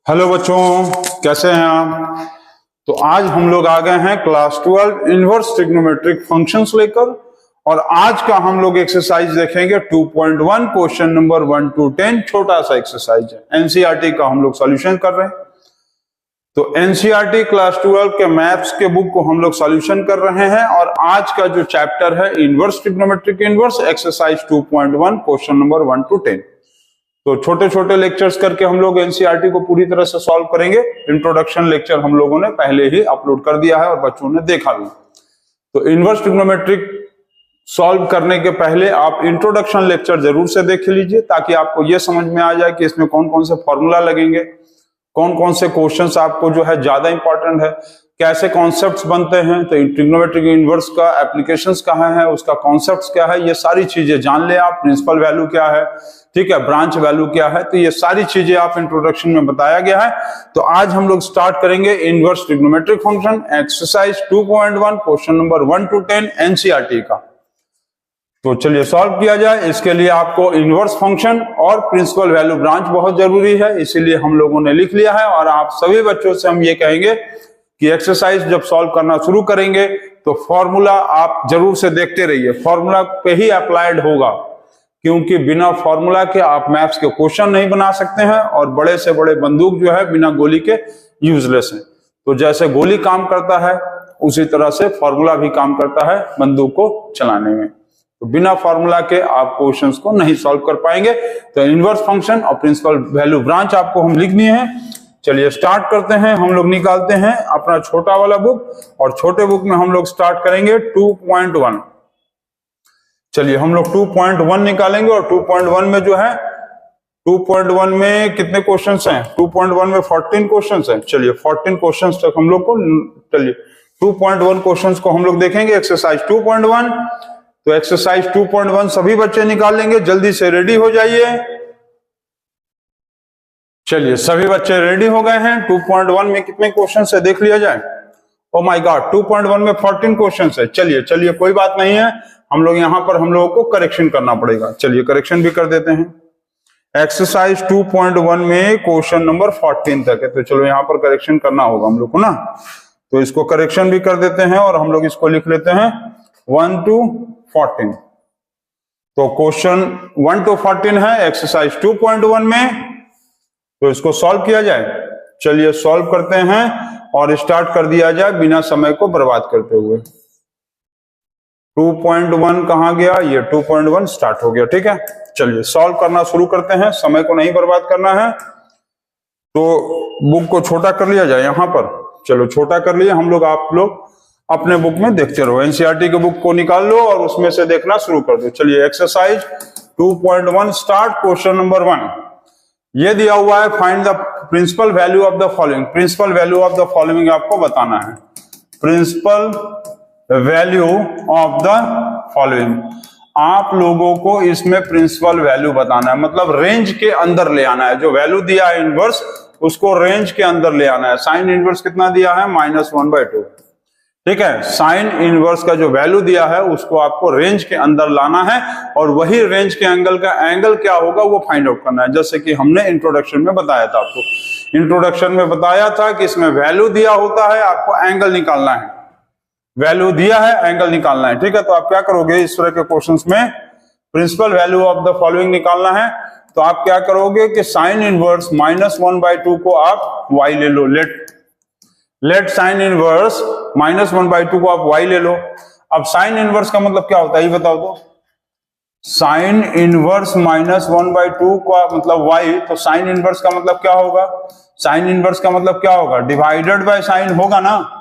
Hello बच्चों, कैसे हैं आप। तो आज हम लोग आ गए हैं क्लास 12 इनवर्स ट्रिग्नोमेट्रिक फंक्शंस लेकर। और आज का हम लोग एक्सरसाइज देखेंगे 2.1 क्वेश्चन नंबर 1 to 10। छोटा सा एक्सरसाइज है, एनसीईआरटी का हम लोग सॉल्यूशन कर रहे हैं। तो एनसीईआरटी क्लास 12 के मैथ्स के बुक को हम लोग सॉल्यूशन कर रहे हैं। और आज का जो चैप्टर है inverse trigonometric inverse, exercise 2.1 question number 1 to 10। तो छोटे छोटे लेक्चर्स करके हम लोग एनसीईआरटी को पूरी तरह से सॉल्व करेंगे। इंट्रोडक्शन लेक्चर हम लोगों ने पहले ही अपलोड कर दिया है और बच्चों ने देखा भी। तो इनवर्स ट्रिग्नोमेट्रिक सॉल्व करने के पहले आप इंट्रोडक्शन लेक्चर जरूर से देख लीजिए, ताकि आपको यह समझ में आ जाए कि इसमें कौन कौन से फॉर्मूला लगेंगे, कौन कौन से क्वेश्चंस आपको जो है ज्यादा इंपॉर्टेंट है, कैसे कॉन्सेप्ट्स बनते हैं। तो ट्रिग्नोमेट्रिक इनवर्स का एप्लीकेशंस कहाँ है, उसका कॉन्सेप्ट्स क्या है, ये सारी चीजें जान ले आप। प्रिंसिपल वैल्यू क्या है, ठीक है, ब्रांच वैल्यू क्या है, तो ये सारी चीजें आप इंट्रोडक्शन में बताया गया है। तो आज हम लोग स्टार्ट करेंगे inverse trigonometric function, exercise 2.1 question number 1 to 10 NCERT का। तो चलिए सॉल्व किया जाए। इसके लिए आपको इनवर्स फंक्शन और प्रिंसिपल वैल्यू ब्रांच बहुत जरूरी है, इसीलिए हम लोगों ने लिख लिया है। और आप सभी बच्चों से हम ये कहेंगे कि एक्सरसाइज जब सॉल्व करना शुरू करेंगे तो फॉर्मूला आप जरूर से देखते रहिए, फॉर्मूला पे ही अप्लाइड होगा, क्योंकि बिना फॉर्मूला के आप मैथ्स के क्वेश्चन नहीं बना सकते हैं। और बड़े से बड़े बंदूक जो है बिना गोली के यूजलेस है। तो जैसे गोली काम करता है उसी तरह से फॉर्मूला भी काम करता है बंदूक को चलाने में। तो बिना फॉर्मूला के आप क्वेश्चंस को नहीं सॉल्व कर पाएंगे। तो इनवर्स फंक्शन और प्रिंसिपल वैल्यू ब्रांच आपको हम लिखनी है। चलिए स्टार्ट करते हैं। हम लोग निकालते हैं अपना छोटा वाला बुक, और छोटे बुक में हम लोग स्टार्ट करेंगे 2.1। चलिए हम लोग 2.1 निकालेंगे। और 2.1 में जो है 2.1 में कितने क्वेश्चंस हैं, 2.1 में 14 क्वेश्चंस हैं। चलिए 14 क्वेश्चंस तक हम लोग को, चलिए 2.1 क्वेश्चंस को हम लोग देखेंगे एक्सरसाइज 2.1। तो एक्सरसाइज 2.1 सभी बच्चे निकाल लेंगे, जल्दी से रेडी हो जाइए। चलिए सभी बच्चे रेडी हो गए हैं। 2.1 में कितने क्वेश्चंस है देख लिया जाए। ओ माय गॉड, 2.1 में 14 क्वेश्चंस है। चलिए चलिए कोई बात नहीं है, हम लोग यहां पर हम लोगों को करेक्शन करना पड़ेगा। चलिए करेक्शन भी कर देते हैं। एक्सरसाइज 2.1 में क्वेश्चन नंबर 14 तक है, तो चलो यहां पर करेक्शन करना होगा हम लोग को ना। तो इसको करेक्शन भी कर देते हैं और हम लोग इसको लिख लेते हैं 1 to 14। तो क्वेश्चन 1 to 14 है एक्सरसाइज 2.1 में। तो इसको सॉल्व किया जाए। चलिए सॉल्व करते हैं और स्टार्ट कर दिया जाए बिना समय को बर्बाद करते हुए। 2.1 कहां गया, ये 2.1 स्टार्ट हो गया, ठीक है। चलिए सॉल्व करना शुरू करते हैं, समय को नहीं बर्बाद करना है। तो बुक को छोटा कर लिया जाए यहां पर। चलो छोटा कर लिया हम लोग, आप लोग अपने बुक में देखते रहो। एनसीईआरटी के बुक को निकाल लो और उसमें से देखना शुरू कर दो। चलिए एक्सरसाइज 2.1 स्टार्ट। क्वेश्चन नंबर 1 ये दिया हुआ है, find the principal value of the following. Principal value of the following आपको बताना है। Principal value of the following, आप लोगों को इसमें प्रिंसिपल वैल्यू बताना है, मतलब रेंज के अंदर ले आना है। जो वैल्यू दिया है इनवर्स, उसको रेंज के अंदर ले आना है। साइन इनवर्स कितना दिया है, -1/2, ठीक है। साइन इनवर्स का जो वैल्यू दिया है उसको आपको रेंज के अंदर लाना है, और वही रेंज के एंगल का एंगल क्या होगा वो फाइंड आउट करना है। जैसे कि हमने इंट्रोडक्शन में बताया था, आपको इंट्रोडक्शन में बताया था कि इसमें वैल्यू दिया होता है, आपको एंगल निकालना है। वैल्यू दिया है, एंगल निकालना है, ठीक है। तो आप क्या करोगे, इस तरह के क्वेश्चंस में principal value of the following निकालना है। तो आप क्या करोगे कि साइन इनवर्स -1/2 को आप y ले लो। लेट साइन इनवर्स -1/2 को आप y ले लो। अब साइन इनवर्स का मतलब क्या होता है ये बताओ तो। साइन इनवर्स -1/2 का मतलब y, तो साइन इनवर्स का मतलब क्या होगा, साइन इनवर्स का मतलब क्या होगा, डिवाइडेड बाय साइन होगा ना।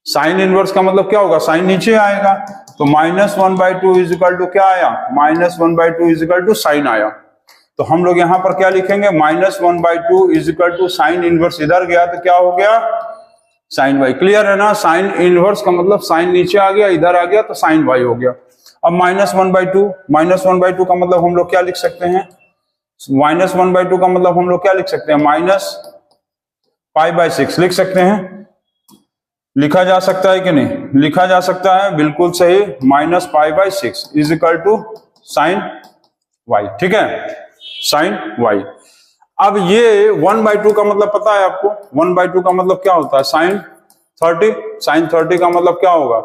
साइन इनवर्स का मतलब क्या होगा, साइन नीचे आएगा। तो -1/2 इज इक्वल टू क्या आया, -1/2 इज इक्वल टू साइन आया। तो हम लोग यहां पर क्या लिखेंगे, -1/2 is equal to sine inverse इधर गया तो क्या हो गया, साइन y। क्लियर है ना। साइन इनवर्स का मतलब साइन नीचे आ गया, इधर आ गया तो साइन y हो गया। अब -1/2 का मतलब हम लोग क्या लिख सकते हैं, -1/2 का मतलब हम लोग क्या लिख सकते हैं, -π/6 लिख सकते हैं। लिखा जा सकता है कि नहीं, लिखा जा सकता है, बिल्कुल सही। -π/6 is equal to sine y, ठीक है, साइन y। अब ये 1/2 का मतलब पता है आपको? 1/2 का मतलब क्या होता है? साइन 30। साइन 30 का मतलब क्या होगा?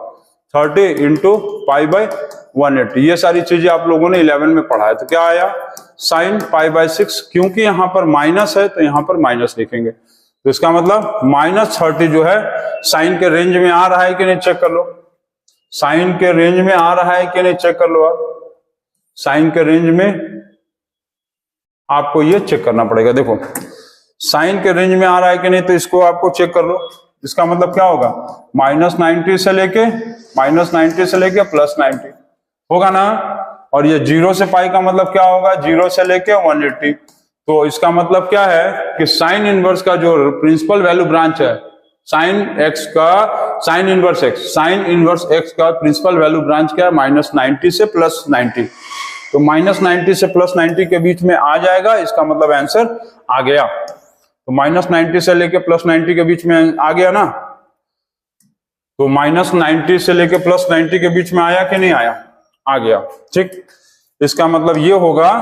30 इंटू π/180। ये सारी चीजें आप लोगों ने 11 में पढ़ा है। तो क्या आया? साइन π/6। क्योंकि यहां पर माइनस है तो यहां पर माइनस लिखेंगे, तो इसका मतलब -30 जो है साइन के रेंज में आ रहा है कि नहीं चेक कर लो। साइन के रेंज में आ रहा है कि नहीं चेक कर लो आप। साइन के रेंज में आपको ये चेक करना पड़ेगा। देखो साइन के रेंज में आ रहा है कि नहीं, तो इसको आपको चेक कर लो। इसका मतलब क्या होगा? -90 से लेके +90 होगा ना। और ये 0 से पाई का मतलब क्या होगा? 0 से लेके 180। तो इसका मतलब क्या है कि साइन इनवर्स का जो प्रिंसिपल वैल्यू ब्रांच है, साइन इनवर्स एक्स का प्रिंसिपल वैल्यू ब्रांच क्या है? -90 से +90। तो -90 से +90 के बीच में आ जाएगा, इसका मतलब आंसर आ गया। तो -90 से लेके +90 के बीच में आ गया ना। तो -90 से लेके +90 के बीच में आया कि नहीं आया? आ गया। ठीक, इसका मतलब ये होगा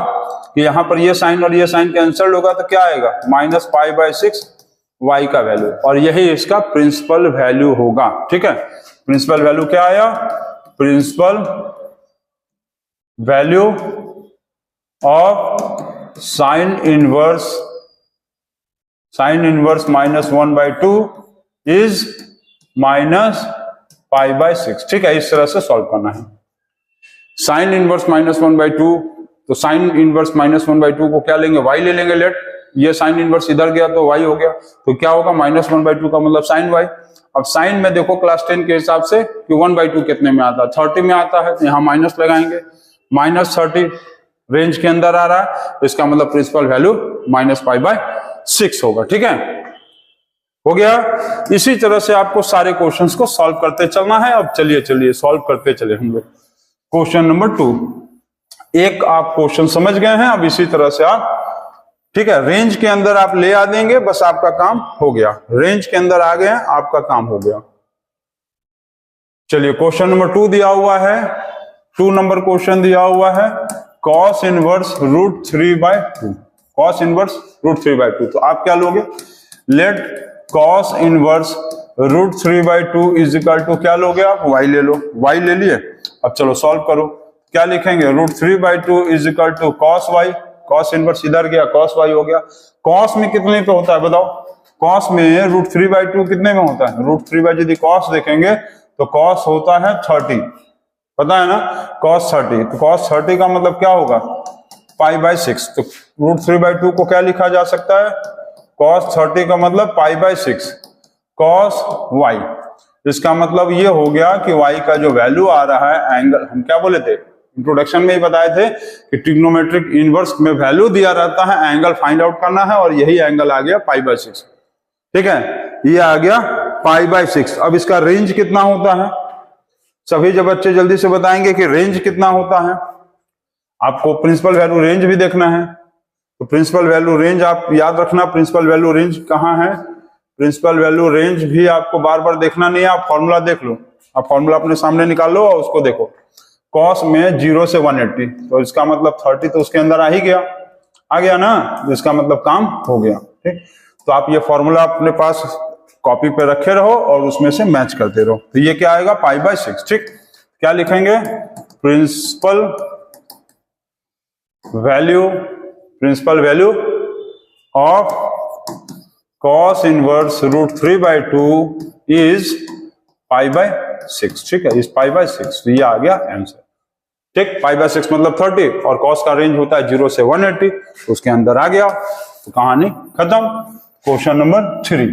कि यहां पर ये साइन और ये साइन कैंसल होगा, तो क्या आएगा? -π/6 y का वैल्यू, और यही इसका प्रिंसिपल वैल्यू होगा। ठीक है, प्रिंसिपल वैल्यू क्या आया? Principal value of sine inverse -1/2 is -π/6। ठीक है, इस तरह से सॉल्व करना है। साइन इनवर्स -1/2, तो साइन इनवर्स -1/2 को क्या लेंगे? y ले लेंगे। लेट ये साइन इनवर्स इधर गया तो y हो गया, तो क्या होगा? -1/2 का मतलब साइन y। अब साइन में देखो क्लास 10 के हिसाब से कि 1/2 कितने में आता है? 30 में आता है, तो यहाँ माइनस लगाएंगे। -30 रेंज के अंदर आ रहा है, इसका मतलब प्रिंसिपल वैल्यू -π/6 होगा। ठीक है, हो गया। इसी तरह से आपको सारे क्वेश्चंस को सॉल्व करते चलना है। अब चलिए सॉल्व करते चले हम लोग। क्वेश्चन नंबर 2, एक आप क्वेश्चन समझ गए हैं, अब इसी तरह से आप, ठीक है, रेंज के अंदर आप ले आ देंगे, बस आपका काम हो गया। रेंज के अंदर आ गए, आपका काम हो गया। चलिए क्वेश्चन नंबर 2 दिया हुआ है, 2 नंबर क्वेश्चन दिया हुआ है, cos इनवर्स √3/2। cos इनवर्स √3/2, तो आप क्या लोगे? Let cos inverse √3/2 is equal to क्या लोगे आप? y ले लो। y ले लिए, अब चलो सॉल्व करो। क्या लिखेंगे? √3/2 is equal to cos y। cos inverse इधर गया, cos y हो गया। cos में कितने पे होता है बताओ? cos में √3/2 कितने में होता है? √3/2 यदि cos देखेंगे तो cos होता है 30, पता है ना? cos 30, तो cos 30 का मतलब क्या होगा? π/6। तो √3/2 को क्या लिखा जा सकता है? cos 30 का मतलब π/6 cos y। इसका मतलब ये हो गया कि y का जो वैल्यू आ रहा है, एंगल, हम क्या बोले थे इंट्रोडक्शन में ही बताए थे कि ट्रिग्नोमेट्रिक इनवर्स में वैल्यू दिया रहता है, एंगल फाइंड आउट करना है, और यही एंगल आ गया π/6। ठीक है, ये आ गया π/6। अब इसका रेंज कितना होता है? सभी जब बच्चे जल्दी से बताएंगे कि रेंज कितना होता है। आपको प्रिंसिपल वैल्यू रेंज भी देखना है, तो प्रिंसिपल वैल्यू रेंज आप याद रखना। प्रिंसिपल वैल्यू रेंज कहाँ है? प्रिंसिपल वैल्यू रेंज भी आपको बार बार देखना नहीं है, आप फॉर्मूला देख लो। आप फॉर्मूला अपने सामने निकाल लो और उसको देखो। cos में 0 से 180, तो इसका मतलब 30 तो उसके अंदर आ ही गया, आ गया ना, इसका मतलब काम हो गया। ठीक, तो आप ये फॉर्मूला अपने पास कॉपी पे रखे रहो और उसमें से मैच करते रहो। तो ये क्या आएगा? π/6। ठीक, क्या लिखेंगे? Principal value of cos inverse √3/2 is π/6। ठीक है, इस π/6, तो ये आ गया आंसर। ठीक, π/6 मतलब 30, और cos का रेंज होता है 0 से 180, तो उसके अंदर आ गया, तो कहानी खत्म। क्वेश्चन नंबर 3,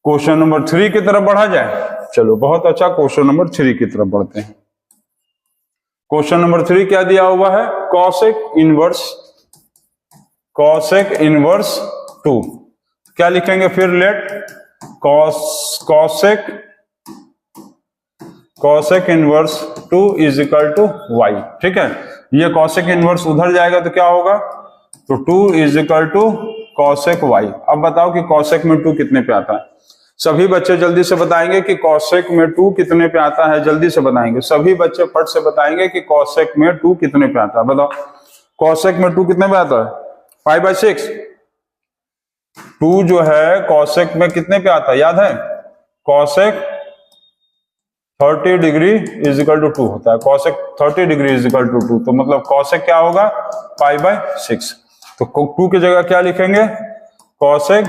क्वेश्चन नंबर 3 की तरफ बढ़ा जाए। चलो बहुत अच्छा, क्वेश्चन नंबर 3 की तरफ बढ़ते हैं। क्वेश्चन नंबर 3 क्या दिया हुआ है? cosec inverse 2। क्या लिखेंगे फिर? Let cosec inverse 2 is equal to y। ठीक है, ये cosec इनवर्स उधर जाएगा तो क्या होगा? तो 2 is equal to cosec y। अब बताओ कि cosec में 2 कितने पे आता है? सभी बच्चे जल्दी से बताएंगे कि cosec में 2 कितने पे आता है। जल्दी से बताएंगे, सभी बच्चे फट से बताएंगे कि cosec में 2 कितने पे आता है। बताओ cosec में 2 कितने पे आता है? 5/6। 2 जो है कॉसेक में कितने पे आता है याद है? Cosec 30 degree is equal to 2 होता है। Cosec 30 degree is equal to 2, तो मतलब कॉसेक क्या होगा? 5/6। तो 2 की जगह क्या लिखेंगे? Cosec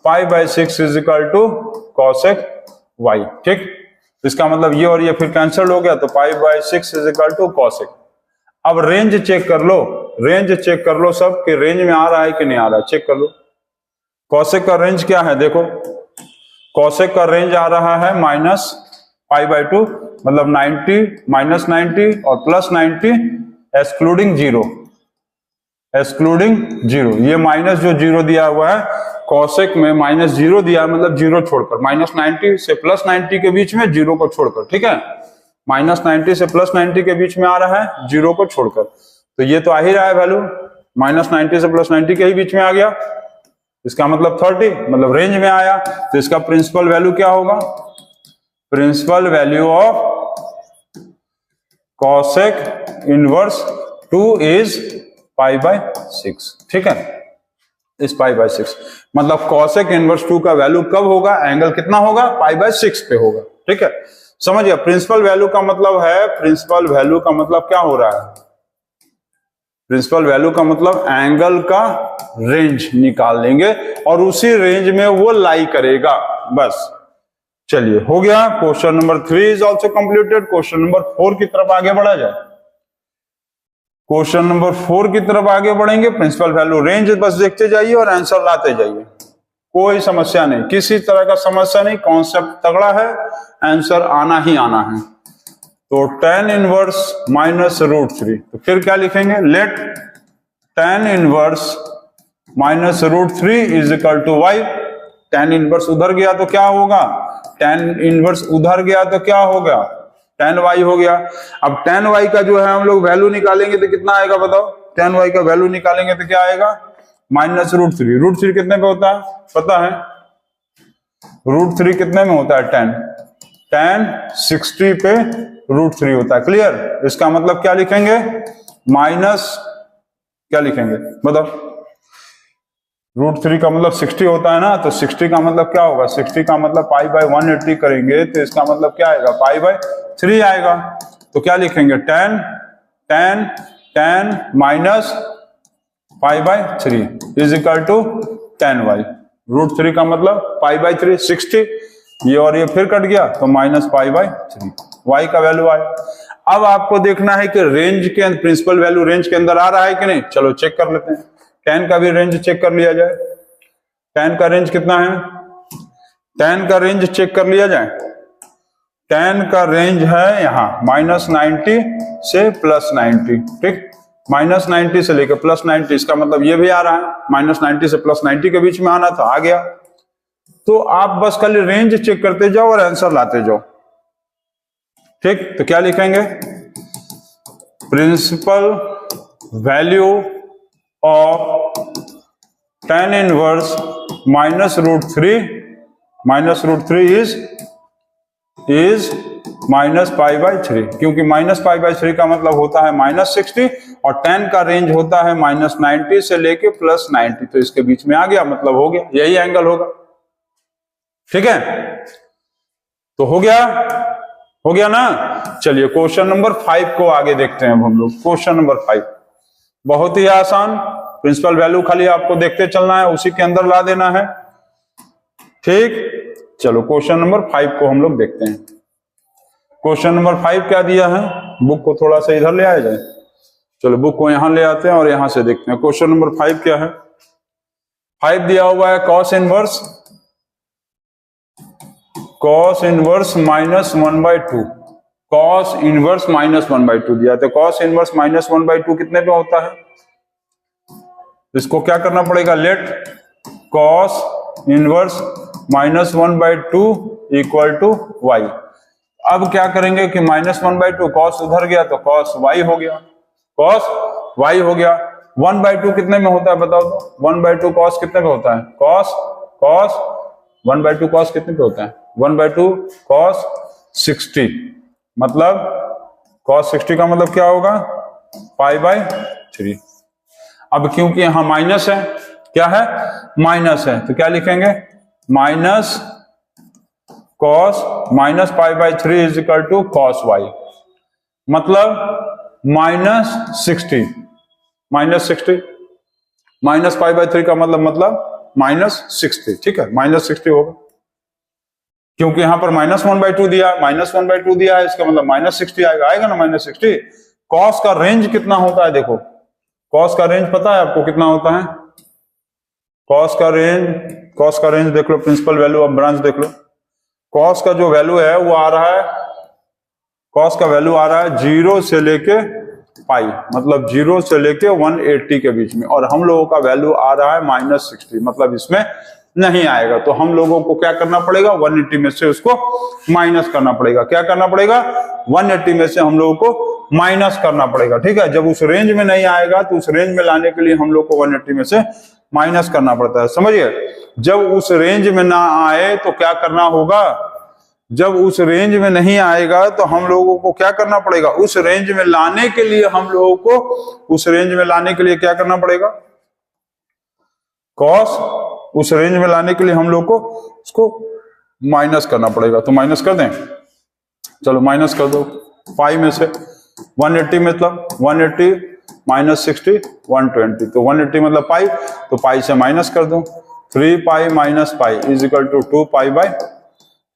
5/6 is equal to cosec y। ठीक, इसका मतलब ये और ये फिर कैंसिल हो गया, तो 5/6 इज इक्वल टू कॉसेक। अब रेंज चेक कर लो, रेंज चेक कर लो सब कि रेंज में आ रहा है कि नहीं आ रहा है, चेक कर लो। कॉसेक का रेंज क्या है? देखो कॉसेक का रेंज आ रहा है -π/2, मतलब 90, -90 और +90 एक्सक्लूडिंग जीरो, एक्सक्लूडिंग जीरो। ये माइनस जो जीरो दिया हुआ है कॉसेक में -0 दिया है, मतलब जीरो छोड़कर, -90 से +90 के बीच में जीरो को छोड़कर। ठीक है, -90 से +90 के बीच में आ रहा है जीरो को छोड़कर, तो ये तो आ ही रहा है वैल्यू, -90 से +90 के ही बीच में आ गया, इसका मतलब 30, मतलब रेंज में आया। तो इसका प्रिंसिपल वैल्यू क्या होगा? Principal value of cosec inverse 2 is π/6। ठीक है, इस π/6 मतलब कॉसेक इनवर्स 2 का वैल्यू कब होगा? एंगल कितना होगा? π/6 पे होगा। ठीक है, समझिए। प्रिंसिपल वैल्यू का मतलब है, प्रिंसिपल वैल्यू का मतलब क्या हो रहा है? प्रिंसिपल वैल्यू का मतलब एंगल का रेंज निकाल लेंगे और उसी रेंज में वो लाई करेगा, बस। चलिए, हो गया। Question number 3 is also completed. Question number 4 की तरफ आगे बढ़ा जाए। क्वेश्चन नंबर 4 की तरफ आगे बढ़ेंगे। प्रिंसिपल वैल्यू रेंज बस देखते जाइए और आंसर लाते जाइए, कोई समस्या नहीं, किसी तरह का समस्या नहीं, कॉन्सेप्ट तगड़ा है, आंसर आना ही आना है। तो tan इनवर्स -√3, तो फिर क्या लिखेंगे? Let tan inverse -√3 is equal to y। tan inverse उधर गया तो क्या होगा? tan इनवर्स उधर गया तो क्या होगा? tan y हो गया। अब tan y का जो है हम लोग वैल्यू निकालेंगे तो कितना आएगा बताओ? tan y का वैल्यू निकालेंगे तो क्या आएगा? -√3। √3 कितने पे होता है पता है? √3 कितने में होता है? tan 60 पे √3 होता है। क्लियर? इसका मतलब क्या लिखेंगे? माइनस क्या लिखेंगे बताओ? √3 का मतलब 60 होता है ना, तो 60 का मतलब क्या होगा? 60 का मतलब π/180 करेंगे तो इसका मतलब क्या आएगा? π/3 आएगा। तो क्या लिखेंगे? tan minus π/3 is equal to tan y। √3 का मतलब π/3 60, ये और ये फिर कट गया तो -π/3, y का वैल्यू आया। अब आपको देखना है कि रेंज के प्रिंसिपल वैल्यू रेंज के अंदर आ रहा है कि नहीं। चलो चेक कर लेते हैं, tan का भी रेंज चेक कर लिया जाए। tan का रेंज कितना है? tan का रेंज चेक कर लिया जाए। tan का रेंज है यहाँ -90 से +90। ठीक, -90 से लेकर +90, इसका मतलब ये भी आ रहा है -90 से +90 के बीच में आना था, आ गया। तो आप बस खाली रेंज चेक करते जाओ और आंसर लाते जाओ। ठीक, तो क्या लिखेंगे? Principal value of tan inverse -√3 is -π/3, क्योंकि -π/3 का मतलब होता है -60 और tan का रेंज होता है -90 से लेके +90, तो इसके बीच में आ गया, मतलब हो गया, यही एंगल होगा। ठीक है, तो हो गया ना। चलिए क्वेश्चन नंबर 5 को आगे देखते हैं हम लोग। क्वेश्चन नंबर 5 बहुत ही आसान, प्रिंसिपल वैल्यू खाली आपको देखते चलना है, उसी के अंदर ला देना है। ठीक, चलो क्वेश्चन नंबर 5 को हम लोग देखते हैं। क्वेश्चन नंबर 5 क्या दिया है? बुक को थोड़ा सा इधर ले आया जाए। चलो बुक को यहां ले आते हैं और यहां से देखते हैं। क्वेश्चन नंबर 5 क्या है? 5 दिया हुआ है cos इनवर्स -1/2। cos इनवर्स -1/2 दिया, तो cos इनवर्स -1/2 कितने पे होता है? इसको क्या करना पड़ेगा? Let cos inverse -1/2 equal to y। अब क्या करेंगे कि -1/2 cos उधर गया तो cos y हो गया, cos y हो गया। 1/2 कितने में होता है बताओ तो? 1/2 cos कितने पे होता है? cos 1/2 cos कितने पे होता है? 1/2 cos 60, मतलब cos 60 का मतलब क्या होगा? π/3। अब क्योंकि यहां माइनस है, क्या है, माइनस है, तो क्या लिखेंगे, minus cos minus pi by 3 is equal to cos y, मतलब -60, -60, माइनस पाई बाई 3 का मतलब -60, ठीक है, -60 होगा, क्योंकि यहां पर -1/2 दिया है, -1/2 दिया है, इसका मतलब -60 आएगा, आएगा ना -60। कॉस का रेंज कितना होता है, देखो कॉस का रेंज पता है आपको कितना होता है, कॉस का रेंज देख लो, प्रिंसिपल वैल्यू ऑफ ब्रांच देख लो, कॉस का जो वैल्यू है वो आ रहा है, कॉस का वैल्यू आ रहा है 0 से लेके पाई, मतलब 0 से लेके 180 के बीच में, और हम लोगों का वैल्यू आ रहा है -60, मतलब इसमें नहीं आएगा, तो हम लोगों को क्या करना पड़ेगा, 180 में से उसको माइनस करना पड़ेगा, क्या करना पड़ेगा, 180 में से हम लोगों को माइनस करना पड़ेगा, ठीक है। जब उस रेंज में नहीं आएगा तो उस रेंज में लाने के लिए हम लोग को 180 में से माइनस करना पड़ता है, समझिए। जब उस रेंज में ना आए तो क्या करना होगा, जब उस रेंज में नहीं आएगा तो हम लोगों को क्या करना पड़ेगा, उस रेंज में लाने के लिए हम लोगों को, उस रेंज में लाने के लिए क्या करना पड़ेगा, कॉस, उस रेंज में लाने के लिए हम लोग को उसको माइनस करना पड़ेगा, तो माइनस कर दें, चलो माइनस कर दो, पाई में से 180 मतलब 180 -60 120, तो 180 मतलब पाई, तो पाई से माइनस कर दो, 3 pi minus pi is equal to 2 pi by,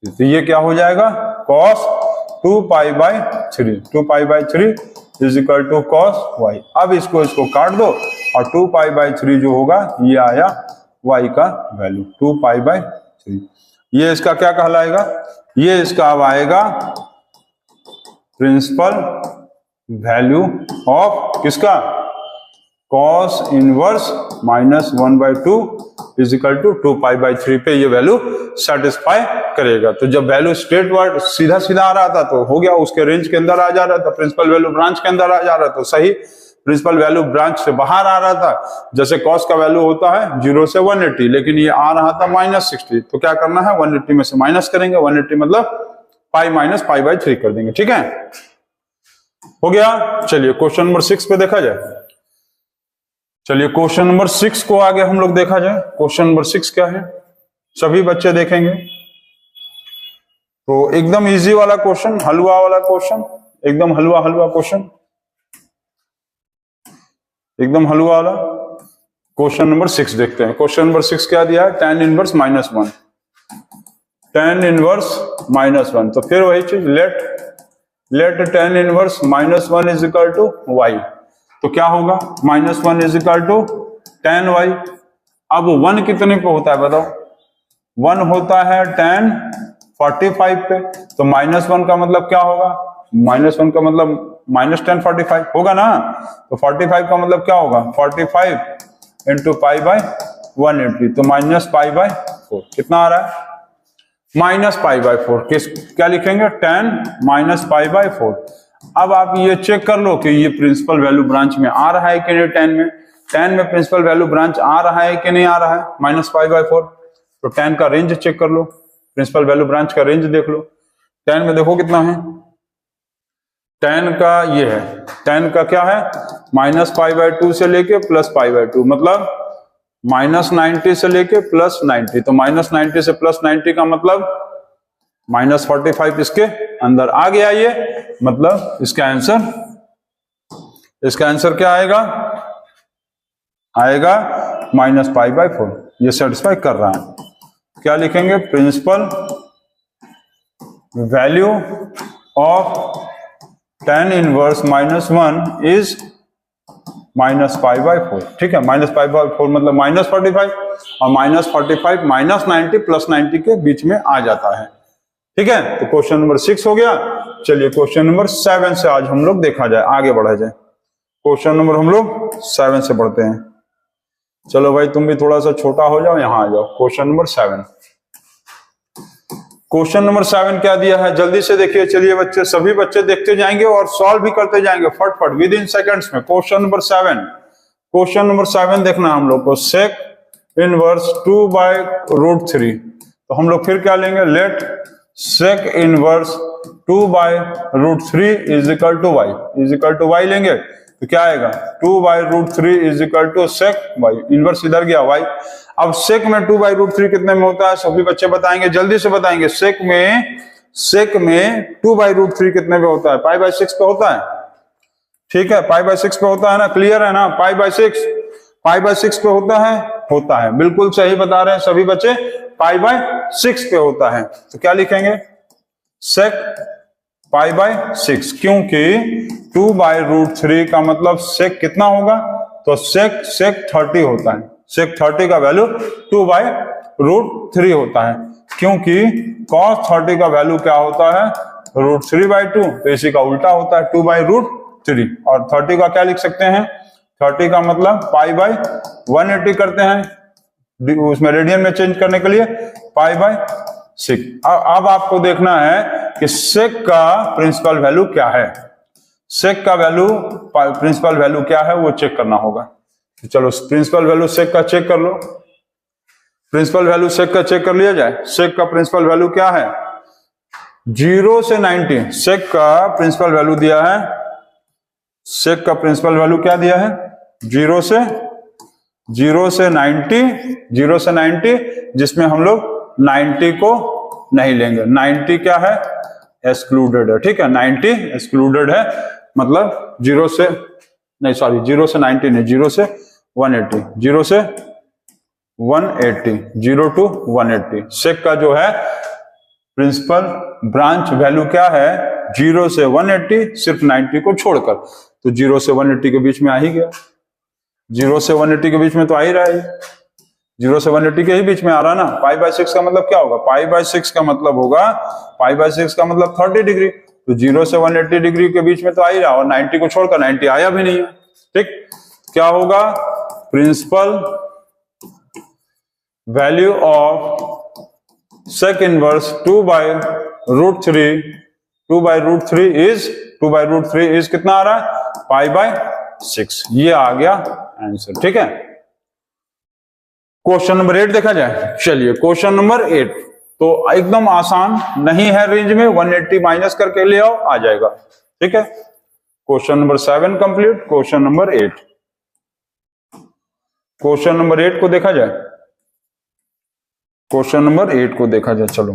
तो ये क्या हो जाएगा, cos 2 pi by 3, 2 pi by 3 is equal to cos y. अब इसको काट दो और 2 पाई बाई 3 जो होगा ये आया y का वैल्यू, 2 पाई बाई 3, ये इसका क्या कहलाएगा, ये इसका अब आएगा प्रिंसिपल वैल्यू ऑफ किसका, cos inverse -1/2 is equal to 2 pi by 3 पे ये वैल्यू सेटिस्फाई करेगा। तो जब वैल्यू स्ट्रेट वर्ड सीधा सीधा आ रहा था तो हो गया, उसके रेंज के अंदर आ जा रहा था, प्रिंसिपल वैल्यू ब्रांच के अंदर आ जा रहा था, तो सही, प्रिंसिपल वैल्यू ब्रांच से बाहर आ रहा था, जैसे कॉस का वैल्यू होता है 0 से 180, लेकिन ये आ रहा था -60, तो क्या करना है, 180 में से माइनस करेंगे, 180 मतलब पाई माइनस पाई बाई 3 कर देंगे, ठीक है, हो गया। चलिए क्वेश्चन नंबर 6 पे देखा जाए, चलिए क्वेश्चन नंबर 6 को आगे हम लोग देखा जाए। क्वेश्चन नंबर 6 क्या है, सभी बच्चे देखेंगे, तो एकदम इजी वाला क्वेश्चन, हलवा वाला क्वेश्चन, एकदम हलवा क्वेश्चन, एकदम हलवा वाला क्वेश्चन नंबर 6 देखते हैं। क्वेश्चन नंबर 6 क्या दिया है, tan इनवर्स -1, tan इनवर्स -1, तो फिर वही चीज, let tan inverse -1 is equal to y, तो क्या होगा, -1 is equal to tan y। अब 1 कितने पे होता है बताओ, 1 होता है tan 45 पे, तो -1 का मतलब क्या होगा, -1 का मतलब -tan 45 होगा ना, तो 45 का मतलब क्या होगा, 45 इंटू पाई बाई 180, तो -π/4 कितना आ रहा है, -π/4, क्या लिखेंगे, tan -π/4। अब आप ये चेक कर लो कि ये प्रिंसिपल वैल्यू ब्रांच में आ रहा है कि नहीं, tan में प्रिंसिपल वैल्यू ब्रांच आ रहा है कि नहीं आ रहा है, -π/4, तो tan का रेंज चेक कर लो, प्रिंसिपल वैल्यू ब्रांच का रेंज देख लो, tan में देखो कितना है, tan का ये है, tan का क्या है, -π/2 से लेके +π/2, मतलब -90 से लेके +90, तो -90 से +90 का मतलब -45 इसके अंदर आ गया, ये मतलब इसका आंसर क्या आएगा, -π/4, ये सेटिस्फाई कर रहा है। क्या लिखेंगे, principal value of tan inverse -1 is -π/4, ठीक है, -π/4 मतलब -45, और -45 -90 +90 के बीच में आ जाता है, ठीक है। तो क्वेश्चन नंबर 6 हो गया। चलिए क्वेश्चन नंबर 7 से आज हम लोग देखा जाए, आगे बढ़ा जाए। क्वेश्चन नंबर हम लोग 7 से पढ़ते हैं। चलो भाई तुम भी थोड़ा सा छोटा हो जाओ, यहां आ जाओ। क्वेश्चन नंबर 7, क्वेश्चन नंबर 7 क्या दिया है, जल्दी से देखिए। चलिए बच्चे, सभी बच्चे देखते जाएंगे और सॉल्व भी करते जाएंगे फटफट विद इन सेकंड्स में। क्वेश्चन नंबर 7 देखना हम लोग को, sec इनवर्स 2/√3, तो हम लोग फिर क्या लेंगे, let sec inverse 2/√3 is equal to y लेंगे। तो क्या आएगा 2/√3 is equal to sec by inverse इधर गया y। अब सेक में 2/√3 कितने में होता है, सभी बच्चे बताएंगे, जल्दी से बताएंगे। सेक में 2/√3 कितने में होता है, पाई/6 पे होता है। ठीक है, पाई/6 पे होता है ना, क्लियर है ना, पाई/6 पे होता है, बिल्कुल सही बता रहे हैं सभी बच्चे, पाई/6 पे होता है। तो क्या लिखेंगे, सेक पाई/6, क्योंकि 2/√3 का मतलब सेक कितना होगा, तो सेक 30 होता है। सेक 30 का वैल्यू 2/√3 होता है, क्योंकि cos 30 का वैल्यू क्या होता है, √3/2, तो इसी का उल्टा होता है 2/√3। और 30 का क्या लिख सकते हैं, 30 का मतलब पाई/180 करते हैं, उसमें रेडियन में चेंज करने के लिए पाई/6। अब आपको देखना है कि सेक का प्रिंसिपल वैल्यू क्या है, सेक का वैल्यू प्रिंसिपल वैल्यू क्या है वो चेक करना होगा। तो चलो प्रिंसिपल वैल्यू सेक का चेक कर लो, प्रिंसिपल वैल्यू सेक का चेक कर लिया जाए। सेक का प्रिंसिपल वैल्यू क्या है, 0 से 90। सेक का प्रिंसिपल वैल्यू दिया है, सेक का प्रिंसिपल वैल्यू क्या दिया है, 0 से 90, जिसमें हम लोग 90 को नहीं लेंगे। 90 क्या है, एक्सक्लूडेड है। ठीक है, 90 एक्सक्लूडेड है, मतलब 0 से 90 नहीं, 0 से 180, 0 से 180, 0 to 180। सेक का जो है प्रिंसिपल ब्रांच वैल्यू क्या है, 0 से 180, सिर्फ 90 को छोड़कर, तो 0 से 180 के बीच में आ ही गया, 0 से 180 के बीच में तो आ ही रहा है, 0 से 180 के ही बीच में आ रहा ना। पाई/6 का मतलब क्या होगा, पाई/6 का मतलब होगा, पाई/6 का मतलब 30 डिग्री, तो 0 से 180 डिग्री के बीच में तो आ ही रहा, और 90 को छोड़कर 90 आया भी नहीं है। ठीक, क्या होगा, principal value of sec inverse 2/√3 is कितना आ रहा है, पाई/6। ये आ गया आंसर। ठीक है, क्वेश्चन नंबर 8 देखा जाए। चलिए क्वेश्चन नंबर 8 तो एकदम आसान नहीं है, रेंज में 180 माइनस करके ले आओ, आ जाएगा। ठीक है, question number 7 complete. Question number 8, question number 8 को देखा जाए, क्वेश्चन नंबर 8 को देखा जाए। चलो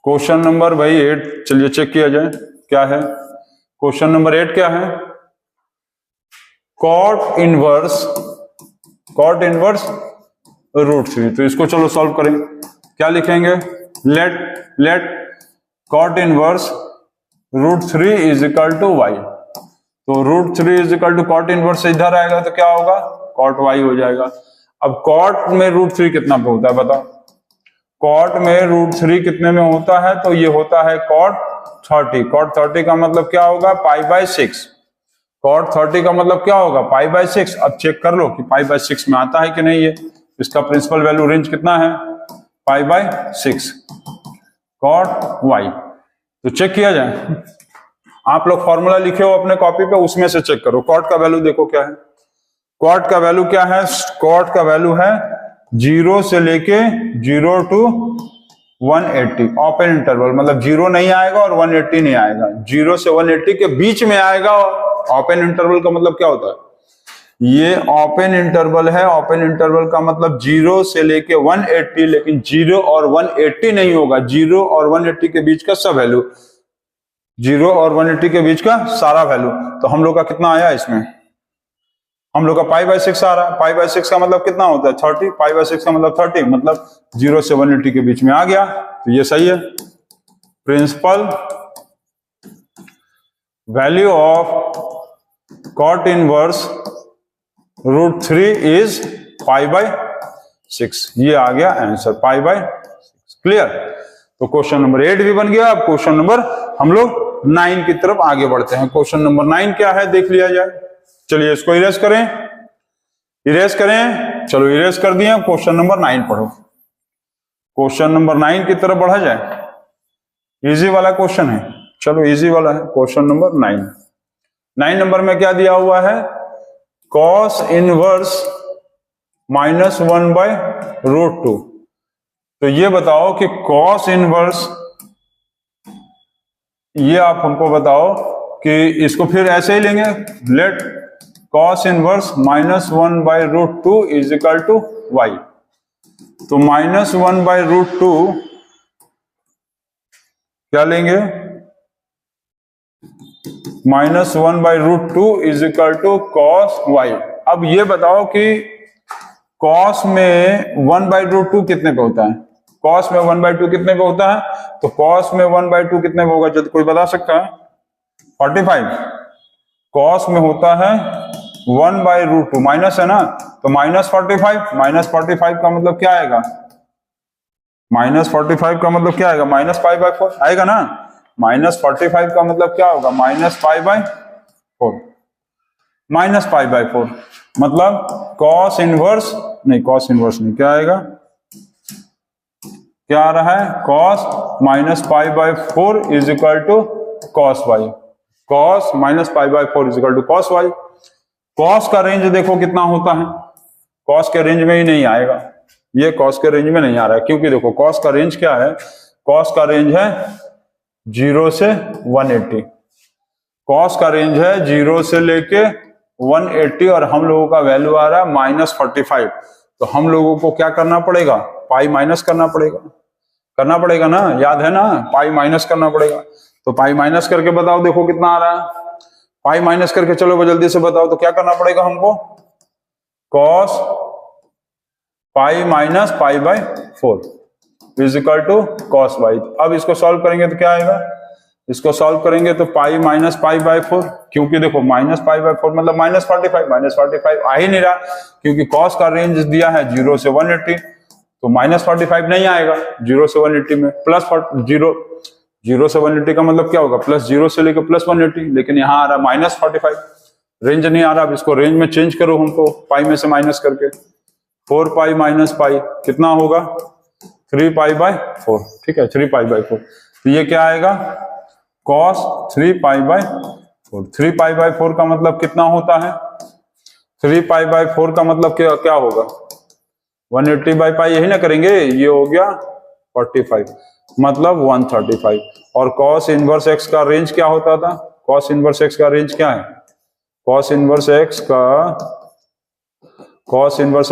क्वेश्चन नंबर भाई 8 चलिए चेक किया जाए क्या है। क्वेश्चन नंबर 8 क्या है, कॉट इनवर्स √3। तो इसको चलो सॉल्व करें, क्या लिखेंगे, let cot inverse √3 is equal to y। तो √3 is equal to cot inverse इधर आएगा तो क्या होगा, कॉट y हो जाएगा। अब कॉट में √3 कितना पे होता है बताओ, कॉट में √3 कितने में होता है, तो ये होता है कॉट 30। कॉट 30 का मतलब क्या होगा, पाई/6। कॉट 30 का मतलब क्या होगा, पाई/6। अब चेक कर लो कि पाई/6 में आता है कि नहीं है। इसका प्रिंसिपल वैल्यू रेंज कितना है, पाई/6 कॉट y। तो चेक किया जाए, आप लोग फॉर्मूला लिखे हो अपने कॉपी पे, उसमें से चेक करो। कॉट का वैल्यू देखो क्या है, कॉट का वैल्यू क्या है, कॉट का वैल्यू है 0 से लेके 0 to 180, ओपन इंटरवल, मतलब 0 नहीं आएगा और 180 नहीं आएगा, 0 से 180 के बीच में आएगा। ओपन इंटरवल का मतलब क्या होता है, ये ओपन इंटरवल है, ओपन इंटरवल का मतलब 0 से लेके 180, लेकिन 0 और 180 नहीं होगा, 0 और 180 के बीच का सब वैल्यू, 0 और 180 के बीच का सारा वैल्यू। तो हम लोग का कितना आया इसमें, हम लोग का पाई/6 आ रहा है। पाई/6 का मतलब कितना होता है, 30। पाई/6 का मतलब 30, मतलब 0 से 180 के बीच में आ गया, तो ये सही है। Principal value of cot inverse √3 is पाई/6, ये आ गया आंसर, पाई/6। क्लियर, तो क्वेश्चन नंबर 8 भी बन गया। अब क्वेश्चन नंबर हम लोग 9 की तरफ आगे बढ़ते हैं। क्वेश्चन नंबर 9 क्या है देख लिया जाए। चलिए इसको इरेज करें, चलो इरेज कर दिए। क्वेश्चन नंबर 9 पढ़ो, क्वेश्चन नंबर 9 की तरफ बढ़ा जाए। इजी वाला क्वेश्चन है, चलो इजी वाला है। क्वेश्चन नंबर 9 नंबर में क्या दिया हुआ है, कॉस इनवर्स -1/√2। तो ये बताओ कि कॉस इनवर्स, ये आप हमको बताओ कि इसको फिर ऐसे ही लेंगे, let cos inverse -1/√2 is equal to y. तो -1/√2 क्या लेंगे, -1/√2 is equal to cos y. अब ये बताओ कि कॉस में 1/√2 कितने पे होता है, कॉस में 1/2 कितने पे होता है, तो कॉस में 1/2 कितने पे होगा, जब कोई बता सकता है, 45। कॉस में होता है 1/√2, माइनस है ना, तो -45, -45 का मतलब क्या आएगा, -45 का मतलब क्या आएगा, -π/4 आएगा ना। -45 का मतलब क्या होगा, -π/4, -π/4 मतलब कॉस इनवर्स नहीं, क्या आएगा, क्या आ रहा है, cos -π/4 is equal to cos y, cos -π/4 is equal to cos y. Cos का रेंज देखो कितना होता है, कॉस के रेंज में ही नहीं आएगा, ये कॉस के रेंज में नहीं आ रहा है, क्योंकि देखो कॉस का रेंज क्या है, कॉस का रेंज है 0 से 180, कॉस का रेंज है 0 से लेके 180, और हम लोगों का वैल्यू आ रहा है -45। तो हम लोगों को क्या करना पड़ेगा, पाई माइनस करना पड़ेगा ना, याद है ना, पाई माइनस करना पड़ेगा। तो पाई माइनस करके बताओ, देखो कितना आ रहा है, पाई माइनस करके चलो जल्दी से बताओ, तो क्या करना पड़ेगा हमको, cos pi minus π/4 is equal to cos y. अब इसको सॉल्व करेंगे तो क्या आएगा, इसको सॉल्व करेंगे तो पाई माइनस π/4, क्योंकि देखो -π/4 मतलब -45 आ ही नहीं रहा, क्योंकि कॉस का रेंज दिया है 0 से 180, तो -45 नहीं आएगा 0 से 180 में, प्लस 0 से 180 का मतलब क्या होगा, +0 से लेकर +180, लेकिन यहाँ आ रहा -45, रेंज नहीं आ रहा। अब इसको रेंज में चेंज करो हमको, पाई में से माइनस करके, 4π माइनस पाई कितना होगा, 3π/4, ठीक है, 3π/4। तो ये क्या आएगा, cos 3π/4, 3π/4 का मतलब कितना होता है, 3π/4 का मतलब क्या होगा, 180/π, यही ना करेंगे, ये हो गया 45 मतलब 135। और cos इनवर्स x का रेंज क्या होता था, cos इनवर्स x का रेंज क्या है, cos इनवर्स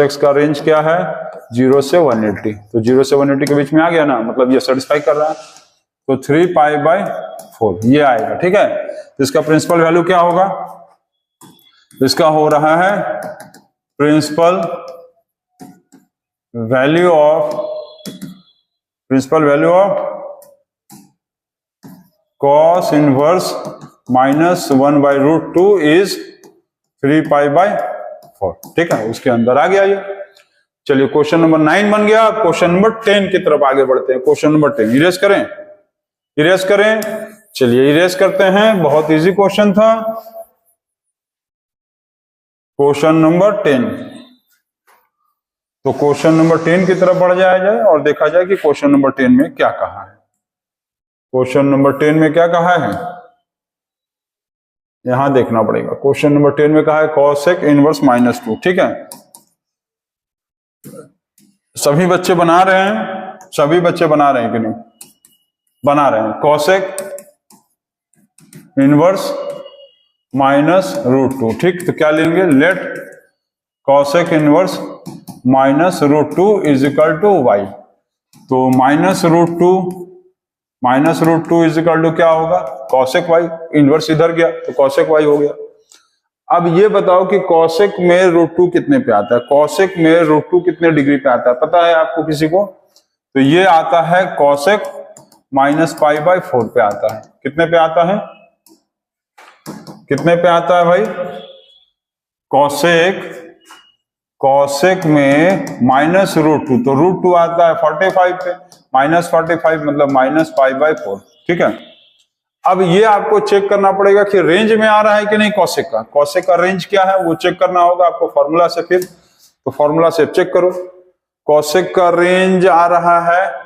x का रेंज क्या है, 0 से 180, तो 0 से 180 के बीच में आ गया ना, मतलब ये सेटिस्फाई कर रहा है, तो 3π/4 ये आएगा, ठीक है। तो इसका प्रिंसिपल वैल्यू क्या होगा, इसका हो रहा है principal value of cos inverse -1/√2 is 3π/4, ठीक है, उसके अंदर आ गया ये। चलिए क्वेश्चन नंबर 9 बन गया। क्वेश्चन नंबर 10 की तरफ आगे बढ़ते हैं। क्वेश्चन नंबर 10 इरेज करें, चलिए इरेज करते हैं, बहुत इजी क्वेश्चन था। क्वेश्चन नंबर 10, तो क्वेश्चन नंबर 10 की तरफ बढ़ जाया जाए और देखा जाए कि क्वेश्चन नंबर 10 में क्या कहा है। क्वेश्चन नंबर 10 में क्या कहा है, यहां देखना पड़ेगा। क्वेश्चन नंबर 10 में कहा है cosec इनवर्स -2, ठीक है। सभी बच्चे बना रहे हैं, सभी बच्चे बना रहे हैं कि नहीं, बना रहे हैं। cosec इनवर्स -√2, ठीक, तो क्या लेंगे, let cosec inverse -√2 is equal to y. तो -√2 इज इक्वल टू क्या होगा, cosec वाई, इनवर्स इधर गया तो cosec वाई हो गया। अब ये बताओ कि cosec में √2 कितने पे आता है, cosec में √2 कितने डिग्री पे आता है, पता है आपको किसी को, तो ये आता है cosec -π/4 पे आता है। कितने पे आता है, कितने पे आता है भाई, cosec में -√2, तो √2 आता है 45 पे, -45 मतलब -π/4, ठीक है। अब ये आपको चेक करना पड़ेगा कि रेंज में आ रहा है कि नहीं cosec का रेंज क्या है वो चेक करना होगा आपको फॉर्मूला से। फिर तो फॉर्मूला से चेक करो, cosec का रेंज आ रहा है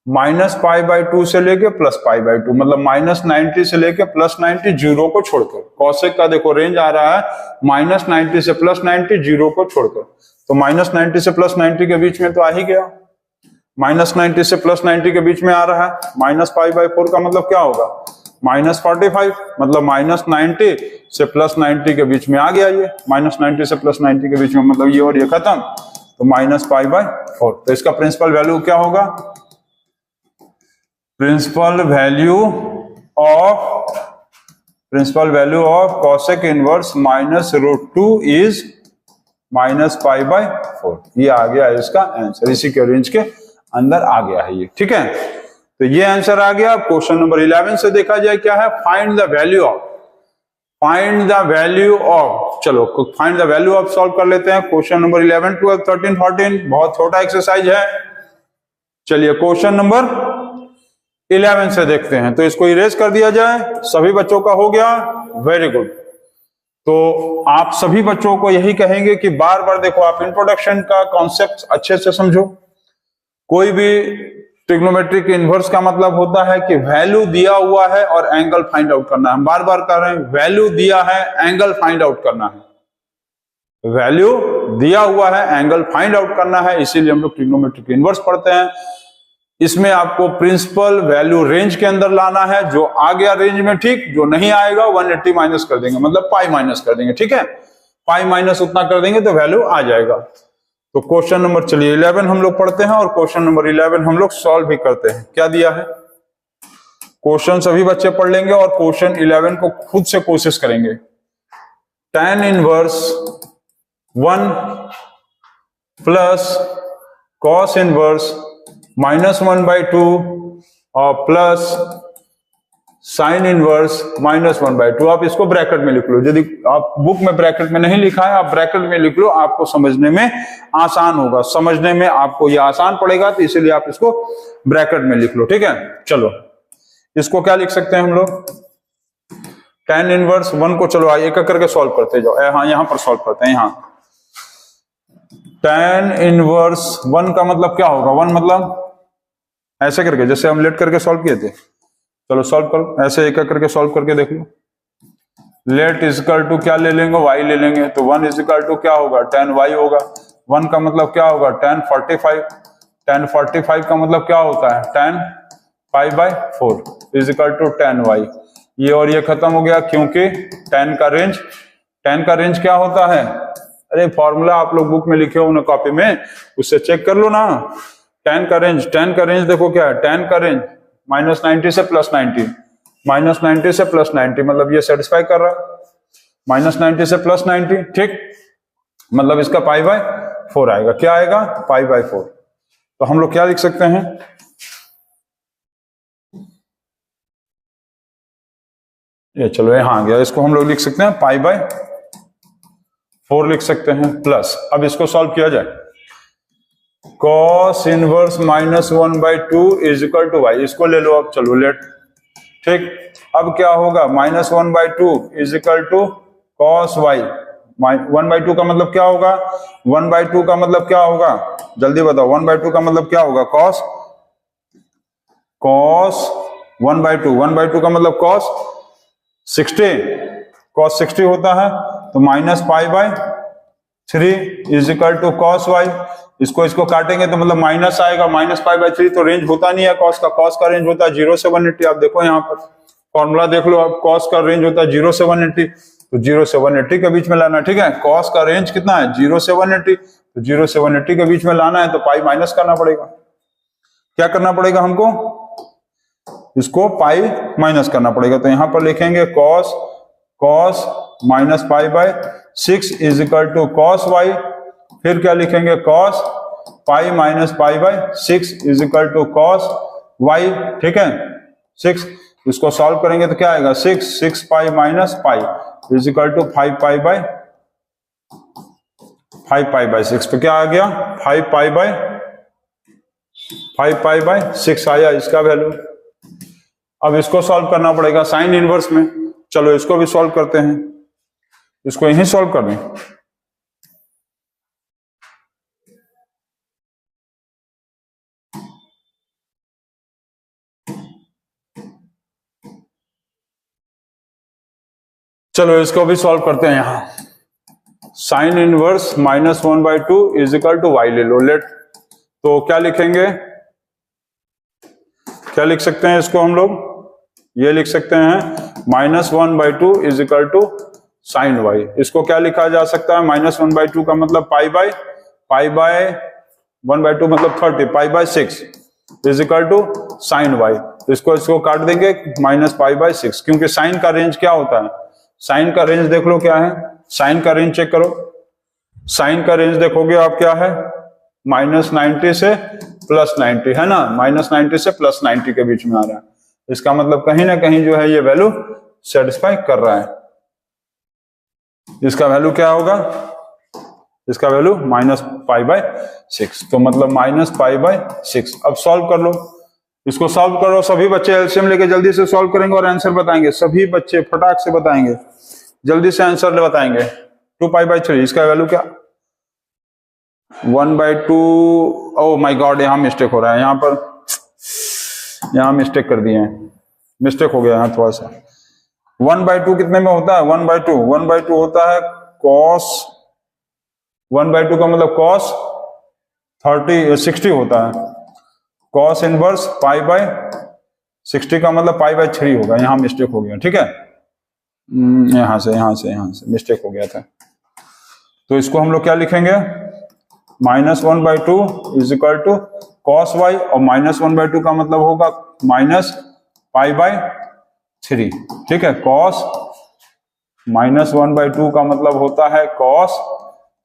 -π/2 से लेके +π/2, मतलब -90 से लेके +90, 0 को छोड़कर। cosec का देखो रेंज आ रहा है -90 से +90, 0 को छोड़कर, तो -90 से +90 के बीच में तो आ ही गया, -90 से +90 के बीच में आ रहा है, -π/4 का मतलब क्या होगा, -45 मतलब -90 से +90 के बीच में आ गया, ये -90 से +90 के बीच में, मतलब ये और ये खत्म, तो -π/4। तो इसका प्रिंसिपल वैल्यू क्या होगा? Principal value of cosec inverse -√2 is -π/4। ये आ गया इसका आंसर, इसी के रेंज के अंदर आ गया है ये, ठीक है। तो ये आंसर आ गया। क्वेश्चन नंबर 11 से देखा जाए क्या है, फाइंड द वैल्यू ऑफ, चलो find the value of solve कर लेते हैं। क्वेश्चन नंबर 11, 12, 13, 14 बहुत छोटा एक्सरसाइज है। चलिए क्वेश्चन नंबर 11 से देखते हैं। तो इसको इरेज कर दिया जाए, सभी बच्चों का हो गया, वेरी गुड। तो आप सभी बच्चों को यही कहेंगे कि बार बार देखो, आप इंट्रोडक्शन का कॉन्सेप्ट अच्छे से समझो। कोई भी ट्रिग्नोमेट्रिक इनवर्स का मतलब होता है कि वैल्यू दिया हुआ है और एंगल फाइंड आउट करना है। हम बार बार कर रहे हैं, वैल्यू दिया है, एंगल फाइंड आउट करना है। वैल्यू दिया हुआ है, एंगल फाइंड आउट करना है, इसीलिए हम लोग ट्रिग्नोमेट्रिक इनवर्स पढ़ते हैं। इसमें आपको प्रिंसिपल वैल्यू रेंज के अंदर लाना है, जो आ गया रेंज में ठीक, जो नहीं आएगा 180 माइनस कर देंगे, मतलब पाई माइनस कर देंगे, ठीक है। पाई माइनस उतना कर देंगे तो वैल्यू आ जाएगा। तो क्वेश्चन नंबर चलिए 11 हम लोग पढ़ते हैं और क्वेश्चन नंबर 11 हम लोग सॉल्व भी करते हैं। क्या दिया है क्वेश्चन सभी बच्चे पढ़ लेंगे और क्वेश्चन 11 को खुद से कोशिश करेंगे। tan inverse 1 plus cos inverse -1/2 और प्लस साइन इनवर्स -1/2। आप इसको ब्रैकेट में लिख लो, यदि आप बुक में ब्रैकेट में नहीं लिखा है आप ब्रैकेट में लिख लो, आपको समझने में आसान होगा, समझने में आपको ये आसान पड़ेगा, तो इसीलिए आप इसको ब्रैकेट में लिख लो, ठीक है। चलो इसको क्या लिख सकते हैं हम लोग, tan इनवर्स 1 को, चलो एक एक करके सॉल्व करते जाओ। हाँ यहां पर सॉल्व करते हैं। यहाँ tan इनवर्स 1 का मतलब क्या होगा, 1 मतलब ऐसे करके, जैसे हम लेट करके सॉल्व किए थे। चलो सॉल्व करो, ऐसे एक एक करके सॉल्व करके देख लो। लेट इजकल टू क्या ले लेंगे, y ले लेंगे, तो 1 इजकल टू क्या होगा, tan y होगा। 1 का मतलब क्या होगा, tan 45। tan 45 का मतलब क्या होता है, tan π/4 is equal to tan y। ये और ये खत्म हो गया, क्योंकि tan का रेंज क्या होता है, अरे फॉर्मूला आप लोग बुक में लिखे हो ना कॉपी में, उससे चेक कर लो ना। tan का रेंज देखो क्या है, tan का रेंज -90 से +90, -90 से +90 मतलब ये सेटिस्फाई कर रहा है, -90 से +90, ठीक, मतलब इसका π/4 आएगा। क्या आएगा, π/4। तो हम लोग क्या लिख सकते हैं, ये चलो यहाँ आ गया, इसको हम लोग लिख सकते हैं π/4 लिख सकते हैं, प्लस अब इसको सॉल्व किया जाए। cos inverse -1/2 is equal to y, इसको ले लो अब, चलो लेट, ठीक। अब क्या होगा, -1/2 इजकल टू cos y। 1/2 का मतलब क्या होगा, 1/2 का मतलब क्या होगा, जल्दी बताओ, 1/2 का मतलब क्या होगा, cos 1/2 का मतलब cos 60 होता है, तो -π/3 इजकल टू cos y। इसको काटेंगे तो मतलब माइनस आएगा, -π/3, तो रेंज होता नहीं है cos का रेंज होता है 0 से 180। आप देखो यहाँ पर फॉर्मूला देख लो, आप cos का रेंज होता है 0 से 180, तो 0 से 180 के बीच में लाना, ठीक है। cos का रेंज कितना है, 0 से 180, तो 0 से 180 के बीच में लाना है, तो पाई माइनस करना पड़ेगा। क्या करना पड़ेगा हमको, इसको पाई माइनस करना पड़ेगा। तो यहां पर लिखेंगे cos -π/6 is equal to cos y, फिर क्या लिखेंगे, cos π-π/6 is equal to cos y, ठीक है 6। इसको सॉल्व करेंगे तो क्या आएगा, 6π - π इजकल टू 5π/6। तो क्या आ गया, 5π/6 आया इसका वैल्यू। अब इसको सॉल्व करना पड़ेगा साइन इनवर्स में। चलो इसको भी सॉल्व करते हैं, इसको यहीं सॉल्व कर दें। चलो इसको भी सॉल्व करते हैं। यहां sine inverse -1/2 is equal to y ले लो, लेट। तो क्या लिखेंगे, क्या लिख सकते हैं इसको हम लोग, ये लिख सकते हैं -1/2 is equal to sine y. इसको क्या लिखा जा सकता है, -1/2 का मतलब पाई बाय 1/2 मतलब 30, पाई/6 is equal to sine y. इसको काट देंगे -पाई/6, क्योंकि साइन का रेंज क्या होता है, साइन का रेंज देख लो क्या है, साइन का रेंज चेक करो, साइन का रेंज देखोगे आप क्या है, -90 से +90 है ना, -90 से +90 के बीच में आ रहा है। इसका मतलब कहीं ना कहीं जो है ये वैल्यू सेटिस्फाई कर रहा है। इसका वैल्यू क्या होगा, इसका वैल्यू -पाई/6, तो मतलब -पाई/6। अब सॉल्व कर लो, इसको सॉल्व करो। सभी बच्चे एलसीएम लेके जल्दी से सॉल्व करेंगे और आंसर बताएंगे। सभी बच्चे फटाक से बताएंगे, जल्दी से आंसर बताएंगे। 2π/3 इसका वैल्यू क्या, 1/2। ओ माय गॉड, यहाँ मिस्टेक हो रहा है, यहाँ मिस्टेक कर दिए हैं, मिस्टेक हो गया यहाँ थोड़ा सा। 1/2 कितने में होता है, 1/2 होता है cos, 1/2 का मतलब cos 60 होता है। cos इनवर्स पाई/60 का मतलब पाई/3 होगा, यहाँ मिस्टेक हो गया, ठीक है, यहाँ से मिस्टेक हो गया था। तो इसको हम लोग क्या लिखेंगे, -1/2 is equal to cos y, और -1/2 का मतलब होगा -पाई/3, ठीक है। cos -1/2 का मतलब होता है cos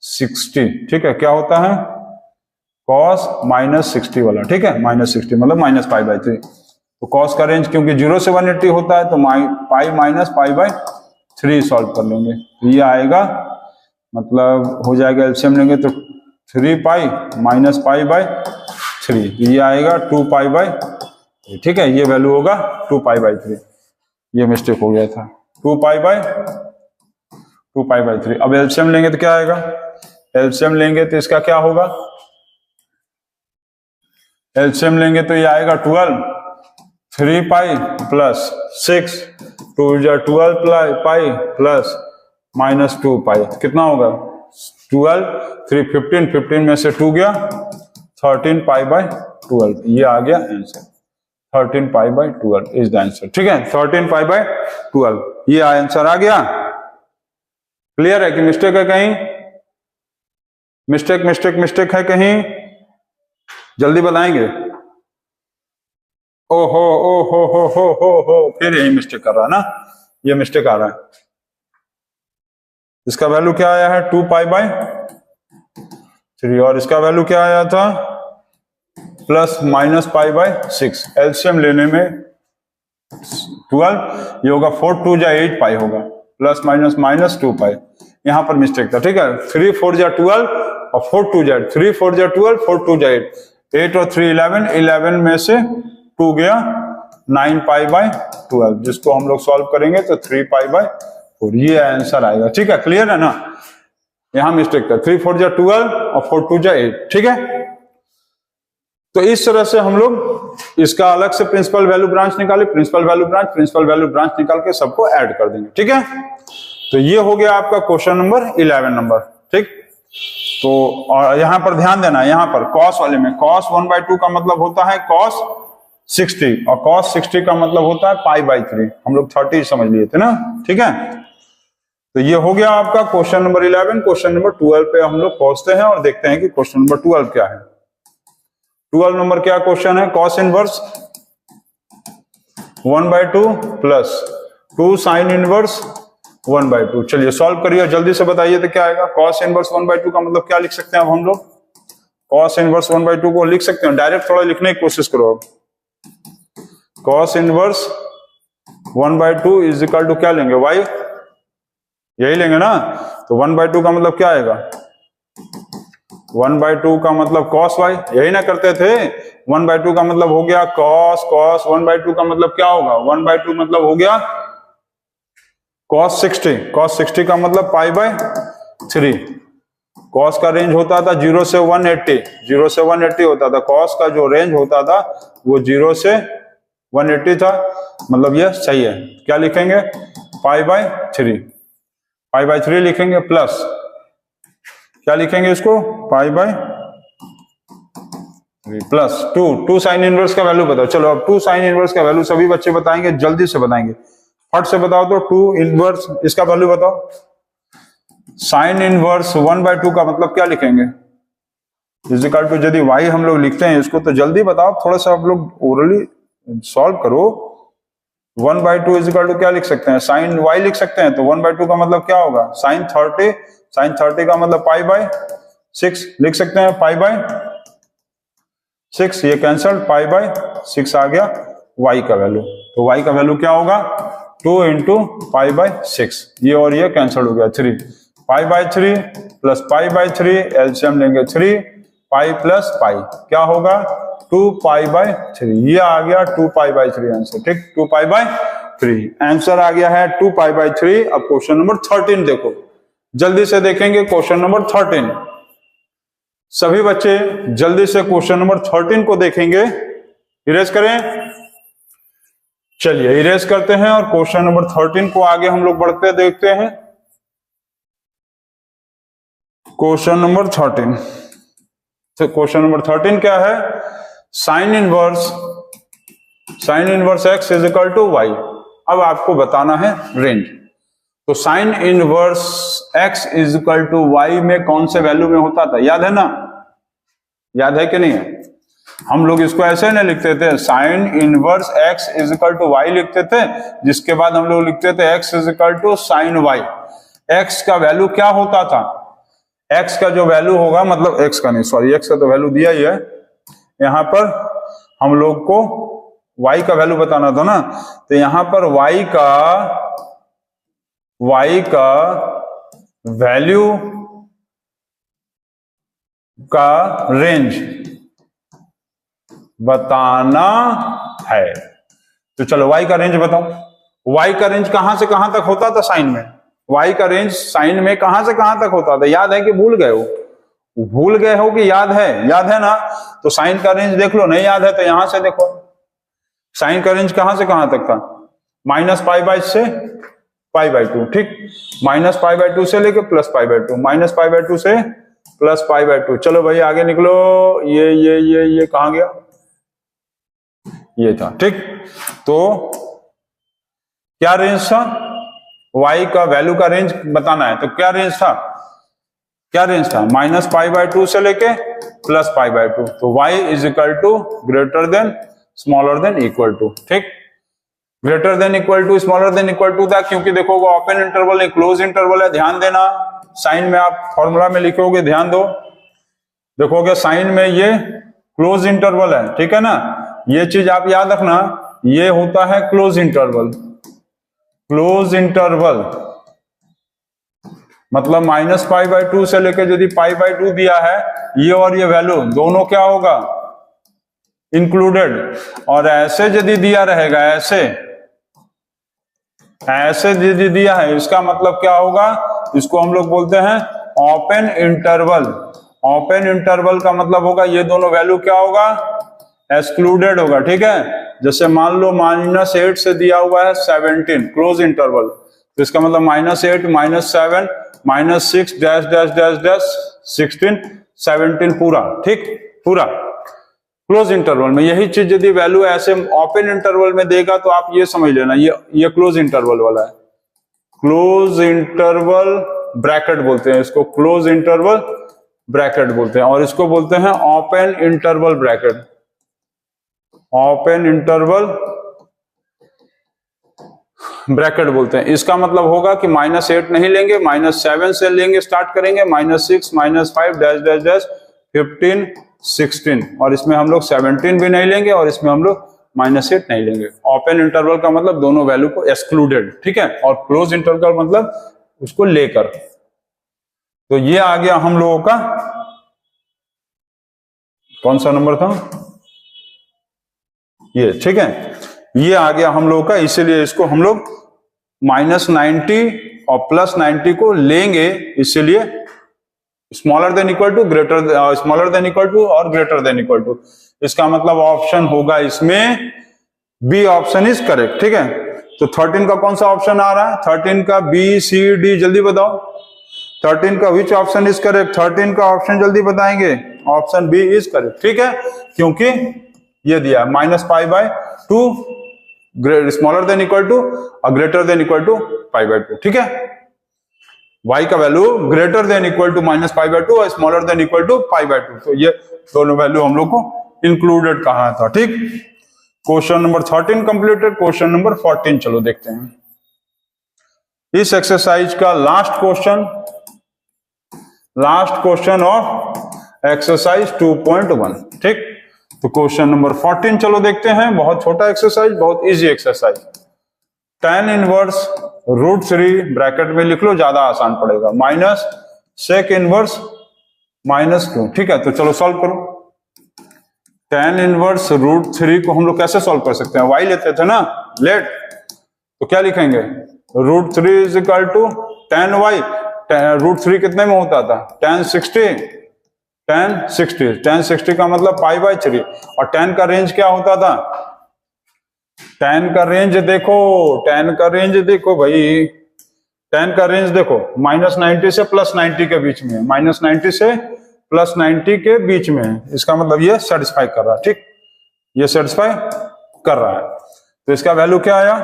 60, ठीक है, क्या होता है cos -60 वाला, ठीक है, -60 मतलब -पाई/3। तो cos का रेंज क्योंकि 0 से 180 होता है, तो पाई-पाई/3 सॉल्व कर लेंगे, तो ये आएगा, मतलब हो जाएगा, एलसीएम लेंगे तो 3π - पाई/3, ये आएगा 2π/3, ठीक है, ये वैल्यू होगा 2π/3। ये मिस्टेक हो गया था, 2π/3। अब एलसीएम लेंगे तो क्या आएगा, एलसीएम लेंगे तो इसका क्या होगा, एलसीएम लेंगे तो ये आएगा 12, 3π + 6, 2 = 12π प्लस -2π, कितना होगा 12, 3 15 में से 2 गया, 13π/12, ये आ गया आंसर, 13π/12 इज द आंसर, ठीक है, 13π/12 ये आंसर आ गया। क्लियर है कि मिस्टेक है कहीं, मिस्टेक है कहीं, जल्दी बताएंगे। ओहो, फिर यही मिस्टेक कर रहा है ना, ये मिस्टेक आ रहा है। इसका वैल्यू क्या आया है 2π/3, और इसका वैल्यू क्या आया था +-पाई/6। एलसीएम लेने में 12, ये होगा 4 2 = 8π होगा, +-2π, यहां पर मिस्टेक था, ठीक है। 3 4 = 12 और 4 2 = 3 4 = 12, 4 2 = 8, 8 और 3 11 में से 2 गया, 9π/12, जिसको हम लोग सॉल्व करेंगे तो 3π/4, ये आंसर आएगा, ठीक है। क्लियर है ना, यहां मिस्टेक था, 3 4 = 12 और 4 2 = 8, ठीक है। तो इस तरह से हम लोग इसका अलग से प्रिंसिपल वैल्यू ब्रांच निकाले, प्रिंसिपल वैल्यू ब्रांच निकाल के सबको ऐड कर देंगे, ठीक है। तो ये हो गया आपका क्वेश्चन नंबर 11 नंबर, ठीक। तो और यहां पर ध्यान देना, यहां पर cos वाले में cos 1/2 का मतलब होता है cos 60, और cos 60 का मतलब होता है पाई/3, हम लोग 30 समझ लिए थे ना, ठीक है। तो ये हो गया आपका क्वेश्चन नंबर 11। क्वेश्चन नंबर 12 पे हम लोग पहुंचते हैं और देखते हैं कि क्वेश्चन नंबर 12 क्या है। 12 नंबर क्या क्वेश्चन है, cos inverse 1/2 plus 2 sin inverse 1/2। चलिए सॉल्व करिए, जल्दी से बताइए तो क्या आएगा। cos इनवर्स 1/2 का मतलब क्या लिख सकते हैं, अब हम लोग cos इनवर्स 1/2 को लिख सकते हैं, डायरेक्ट थोड़ा लिखने की कोशिश करो। अब cos inverse 1/2 is equal to क्या लेंगे, y, यही लेंगे ना। तो 1/2 का मतलब क्या आएगा, 1/2 का मतलब cos y, यही ना करते थे। 1/2 का मतलब हो गया cos 1/2 का मतलब क्या होगा, 1/2 मतलब हो गया cos 60 का मतलब पाई/3। cos का रेंज होता था 0 से 180 होता था, cos का जो रेंज होता था वो 0 से 180 था, मतलब ये सही है। क्या लिखेंगे, पाई/3 लिखेंगे, प्लस क्या लिखेंगे इसको, पाई/3, प्लस 2 साइन इनवर्स का वैल्यू बताओ। चलो अब 2 साइन इनवर्स का वैल्यू सभी बच्चे बताएंगे, जल्दी से बताएंगे, फट से बताओ। तो 2 इनवर्स इसका वैल्यू बताओ। साइन इनवर्स 1/2 का मतलब क्या लिखेंगे? इज इक्वल टू, यदि y हम लोग लिखते हैं इसको तो जल्दी बताओ, थोड़ा सा आप लोग ओरली सॉल्व करो। 1/2 इज इक्वल टू क्या लिख सकते हैं? साइन y लिख सकते हैं। तो 1/2 का मतलब क्या होगा? साइन 30 का मतलब π/6 लिख सकते हैं, π/6। ये कैंसल, π/6 आ गया y का वैल्यू। तो y का वैल्यू क्या होगा? 2 × π/6। ये और ये कैंसल हो गया, 3 π/3 प्लस π/3, एलसीएम लेंगे 3 पाई प्लस पाई, क्या होगा? 2π/3। ये आ गया 2π/3 आंसर। ठीक, 2π/3 आंसर आ गया है 2π/3। अब क्वेश्चन नंबर 13 देखो, जल्दी से देखेंगे क्वेश्चन नंबर 13। सभी बच्चे जल्दी से क्वेश्चन नंबर 13 को देखेंगे। इरेज करें, चलिए इरेज करते हैं और क्वेश्चन नंबर 13 को आगे हम लोग बढ़ते देखते हैं। क्वेश्चन नंबर 13, तो क्वेश्चन नंबर 13 क्या है? Sine inverse x is equal to y। अब आपको बताना है रेंज। तो sine inverse x is equal to y में कौन से वैल्यू में होता था? याद है ना? याद है कि नहीं है? हम लोग इसको ऐसे नहीं लिखते थे, sine inverse x is equal to y लिखते थे, जिसके बाद हम लोग लिखते थे x is equal to sine y। x का वैल्यू क्या होता था? x का जो वैल्यू होगा, मतलब x का नहीं, सॉरी, x का तो वैल्यू दिया ही है। यहां पर हम लोग को y का वैल्यू बताना था ना, तो यहां पर y का वैल्यू का रेंज बताना है। तो चलो y का रेंज बताओ। y का रेंज कहां से कहां तक होता था साइन में? y का रेंज साइन में कहां से कहां तक होता था? याद है कि भूल गए हो? भूल गए हो कि याद है? याद है ना? तो साइन का रेंज देख लो। नहीं याद है तो यहां से देखो, साइन का रेंज कहां से कहां तक था? -π/2 से π/2। ठीक, -π/2 से लेके +π/2, -π/2 से +π/2। चलो भाई आगे निकलो। ये कहां गया? ये था। ठीक, तो क्या रेंज था? y का वैल्यू का रेंज बताना है। तो क्या रेंज था? -π/2 से लेके +π/2। तो y is equal to greater than smaller than equal to. ठीक, greater than equal to smaller than equal to था, क्योंकि देखो वो ओपन इंटरवल है, क्लोज इंटरवल है। ध्यान देना, साइन में आप फॉर्मूला में लिखोगे, ध्यान दो, देखोगे साइन में ये क्लोज इंटरवल है। ठीक है ना? ये चीज आप याद रखना, ये होता है क्लोज इंटरवल। क्लोज इंटरवल मतलब -π/2 से लेकर यदि π/2 दिया है, ये और ये वैल्यू दोनों क्या होगा? इंक्लूडेड। और ऐसे यदि दिया रहेगा, ऐसे यदि दिया है, इसका मतलब क्या होगा? इसको हम लोग बोलते हैं ओपन इंटरवल। ओपन इंटरवल का मतलब होगा ये दोनों वैल्यू क्या होगा? एक्सक्लूडेड होगा। ठीक है, जैसे मान लो -8 से दिया हुआ है 17, क्लोज इंटरवल, तो इसका मतलब -8 -7 -6 डैश डैश डैश डैश 16 17 पूरा। ठीक, पूरा क्लोज इंटरवल में। यही चीज यदि वैल्यू ऐसे ओपन इंटरवल में देगा तो आप ये समझ लेना, ये क्लोज इंटरवल वाला है। क्लोज इंटरवल ब्रैकेट बोलते हैं इसको, क्लोज इंटरवल ब्रैकेट बोलते हैं, और इसको बोलते हैं open interval bracket. Open interval bracket बोलते हैं। इसका मतलब होगा कि -8 नहीं लेंगे, -7 से लेंगे, स्टार्ट करेंगे, -6 -5 डैश डैश डैश 15 16, और इसमें हम लोग 17 भी नहीं लेंगे, और इसमें हम लोग -8 नहीं लेंगे। ओपन इंटरवल का मतलब दोनों वैल्यू को एक्सक्लूडेड। ठीक है, और क्लोज इंटरवल मतलब उसको लेकर। तो ये आ गया हम लोगों का, कौन सा नंबर था ये? ठीक है, ये आ गया हम लोगों का, इसीलिए इसको हम लोग -90 और +90 को लेंगे, इसीलिए smaller than equal to, greater, smaller than equal to और ग्रेटर देन इक्वल टू। इसका मतलब ऑप्शन होगा इसमें बी ऑप्शन इज करेक्ट। ठीक है, तो 13 का कौन सा ऑप्शन आ रहा है? 13 का B C D, जल्दी बताओ। 13 का विच ऑप्शन इज करेक्ट? 13 का ऑप्शन जल्दी बताएंगे। Option B is correct. ठीक है, क्योंकि ये दिया -π/2 स्मॉलर देन इक्वल टू और ग्रेटर देन इक्वल टू π/2। ठीक है, y का value greater than equal to -π/2 और स्मॉलर देन इक्वल टू π/2, तो ये दोनों वैल्यू हम लोग को इंक्लूडेड कहा था। ठीक, question number 13 completed. Question number 14 चलो देखते हैं। इस एक्सरसाइज का लास्ट क्वेश्चन ऑफ एक्सरसाइज 2.1। ठीक, तो क्वेश्चन नंबर 14 चलो देखते हैं। बहुत छोटा एक्सरसाइज, बहुत easy exercise. tan inverse √3 bracket में लिख लो, ज्यादा आसान पड़ेगा, माइनस sec इनवर्स -2। ठीक है, तो चलो सॉल्व करो। tan इनवर्स √3 को हम लोग कैसे सॉल्व कर सकते हैं? y लेते थे ना, लेट, तो क्या लिखेंगे? √3 is equal to tan y। √3 कितने में होता था? tan 60 का मतलब π/3। और tan का रेंज क्या होता था? tan का रेंज देखो भाई, tan का रेंज देखो -90 से +90 के बीच में, -90 से +90 के बीच में। इसका मतलब ये सेटिस्फाई कर रहा है। ठीक, ये सेटिस्फाई कर रहा है, तो इसका वैल्यू क्या आया?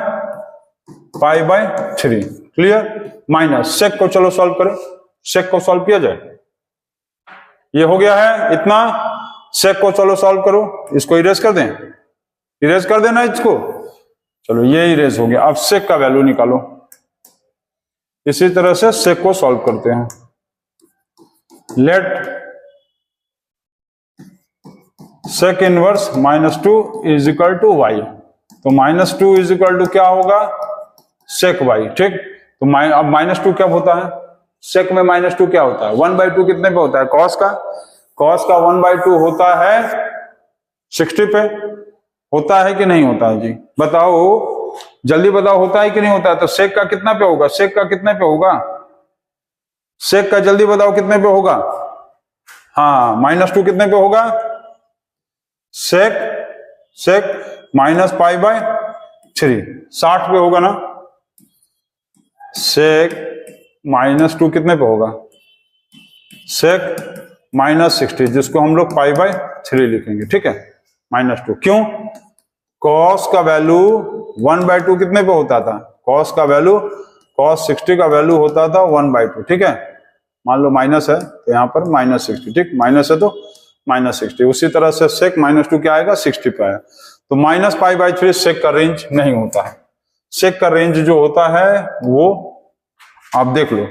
π/3। क्लियर? माइनस सेक को चलो सॉल्व करें, सेक को सॉल्व किया जाए। ये हो गया है इतना, सेक को चलो सॉल्व करो। इसको इरेज कर दें, इरेज कर देना इसको। चलो ये इरेज हो गया। अब सेक का वैल्यू निकालो। इसी तरह से सेक को सॉल्व करते हैं। Let sec inverse -2 is equal to y। तो -2 इज इक्वल टू क्या होगा? सेक y। ठीक, तो अब -2 क्या होता है? सेक में -2 क्या होता है? 1/2 कितने पे होता है? कॉस का 1/2 होता है 60 पे। होता है कि नहीं होता है जी? बताओ, जल्दी बताओ, होता है कि नहीं होता है? तो सेक का कितना पे होगा? सेक का कितने पे होगा? सेक का जल्दी बताओ कितने पे होगा? हाँ, -2 कितने पे होगा? सेक -π/3 60 पे होगा ना। सेक -2 कितने पे होगा? सेक -60, जिसको हम लोग π/3 लिखेंगे। ठीक है, -2। क्यों? कॉस का वैल्यू 1/2 कितने पे होता था? कॉस का वैल्यू, cos 60 का वैल्यू होता था 1/2। ठीक है, मान लो माइनस है तो यहाँ पर -60। ठीक, माइनस है तो -60। उसी तरह से सेक -2 क्या आएगा? 60 पे आया। तो -π/3 सेक का रेंज नहीं होता है। सेक का रेंज जो होता है वो आप देख लो,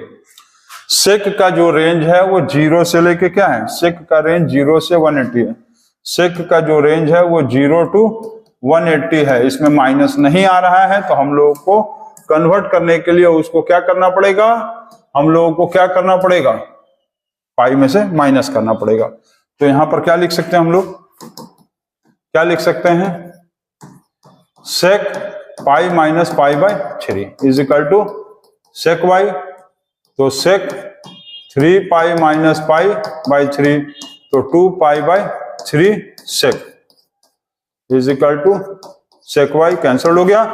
सेक का जो रेंज है वो 0 से लेके क्या है? सेक का रेंज 0 से 180 है। सेक का जो रेंज है वो 0 to 180 है। इसमें माइनस नहीं आ रहा है, तो हम लोगों को कन्वर्ट करने के लिए उसको क्या करना पड़ेगा? हम लोगों को क्या करना पड़ेगा? पाई में से माइनस करना पड़ेगा। तो यहां पर क्या लिख सकते हैं हम लोग? क्या लिख सकते हैं? Sec pi minus π/3 is equal to sec y। तो सेक 3π माइनस π/3, तो 2π/3 sec is equal to sec y। Cancel हो गया,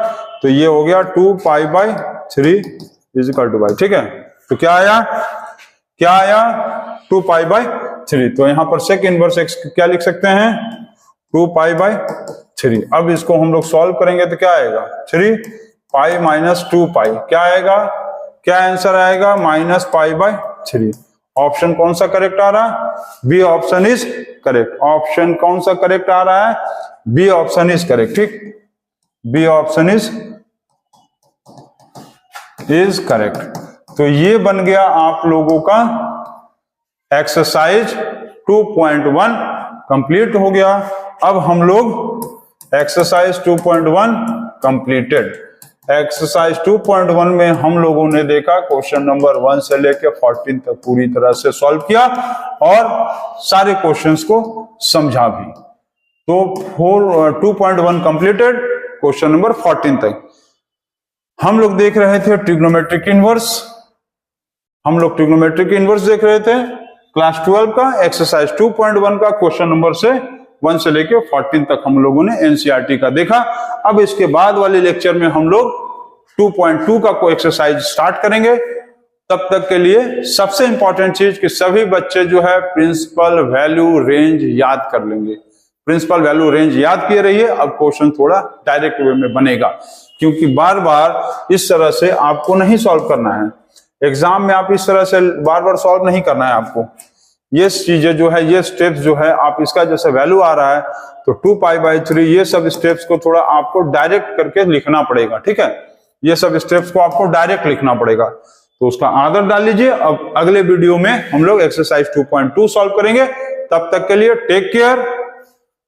तो ये हो गया 2π/3 इज इक्वल टू y। ठीक है, तो क्या आया? 2π/3। तो यहां पर सेक इनवर्स x क्या लिख सकते हैं? 2π/3। अब इसको हम लोग सॉल्व करेंगे तो क्या आएगा? 3π माइनस 2π क्या आएगा? क्या आंसर आएगा? -π/3। ऑप्शन कौन सा करेक्ट आ रहा है? B option is correct. Option कौन सा करेक्ट आ रहा है? B option is correct. ठीक, बी ऑप्शन इज करेक्ट। तो ये बन गया आप लोगों का एक्सरसाइज 2.1 कंप्लीट हो गया। अब हम लोग एक्सरसाइज 2.1 कंप्लीटेड। एक्सरसाइज 2.1 में हम लोगों ने देखा क्वेश्चन नंबर 1 से लेकर 14 तक पूरी तरह से सॉल्व किया और सारे क्वेश्चंस को समझा भी। तो 2.1 कंप्लीटेड, क्वेश्चन नंबर 14 तक हम लोग देख रहे थे ट्रिग्नोमेट्रिक इनवर्स। हम लोग ट्रिग्नोमेट्रिक इनवर्स देख रहे थे क्लास 12 का। एक्सरसाइज 2.1 का क्वेश्चन नंबर 1 से लेके 14 तक हम लोगों ने एनसीईआरटी का देखा। अब इसके बाद वाले लेक्चर में हम लोग 2.2 का कोई एक्सरसाइज स्टार्ट करेंगे तब तक के लिए सबसे इंपॉर्टेंट चीज कि सभी बच्चे जो है प्रिंसिपल वैल्यू रेंज याद कर लेंगे। प्रिंसिपल वैल्यू रेंज याद किए रहिए। अब क्वेश्चन थोड़ा डायरेक्ट वे में बनेगा, क्योंकि बार बार इस तरह से आपको नहीं सॉल्व करना है। एग्जाम में आप इस तरह से बार बार सॉल्व नहीं करना है आपको। ये चीजें जो है, ये स्टेप्स जो है, आप इसका जैसे वैल्यू आ रहा है तो 2π/3, ये सब स्टेप्स को थोड़ा आपको डायरेक्ट करके लिखना पड़ेगा। ठीक है, ये सब स्टेप्स को आपको डायरेक्ट लिखना पड़ेगा, तो उसका आदत डाल लीजिए। अब अगले वीडियो में हम लोग एक्सरसाइज 2.2 सॉल्व करेंगे। तब तक के लिए take care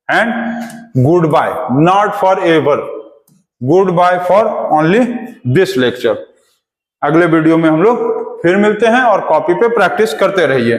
and goodbye, not forever, goodbye for only this lecture. अगले वीडियो में हम लोग फिर मिलते हैं और कॉपी पे प्रैक्टिस करते रहिए।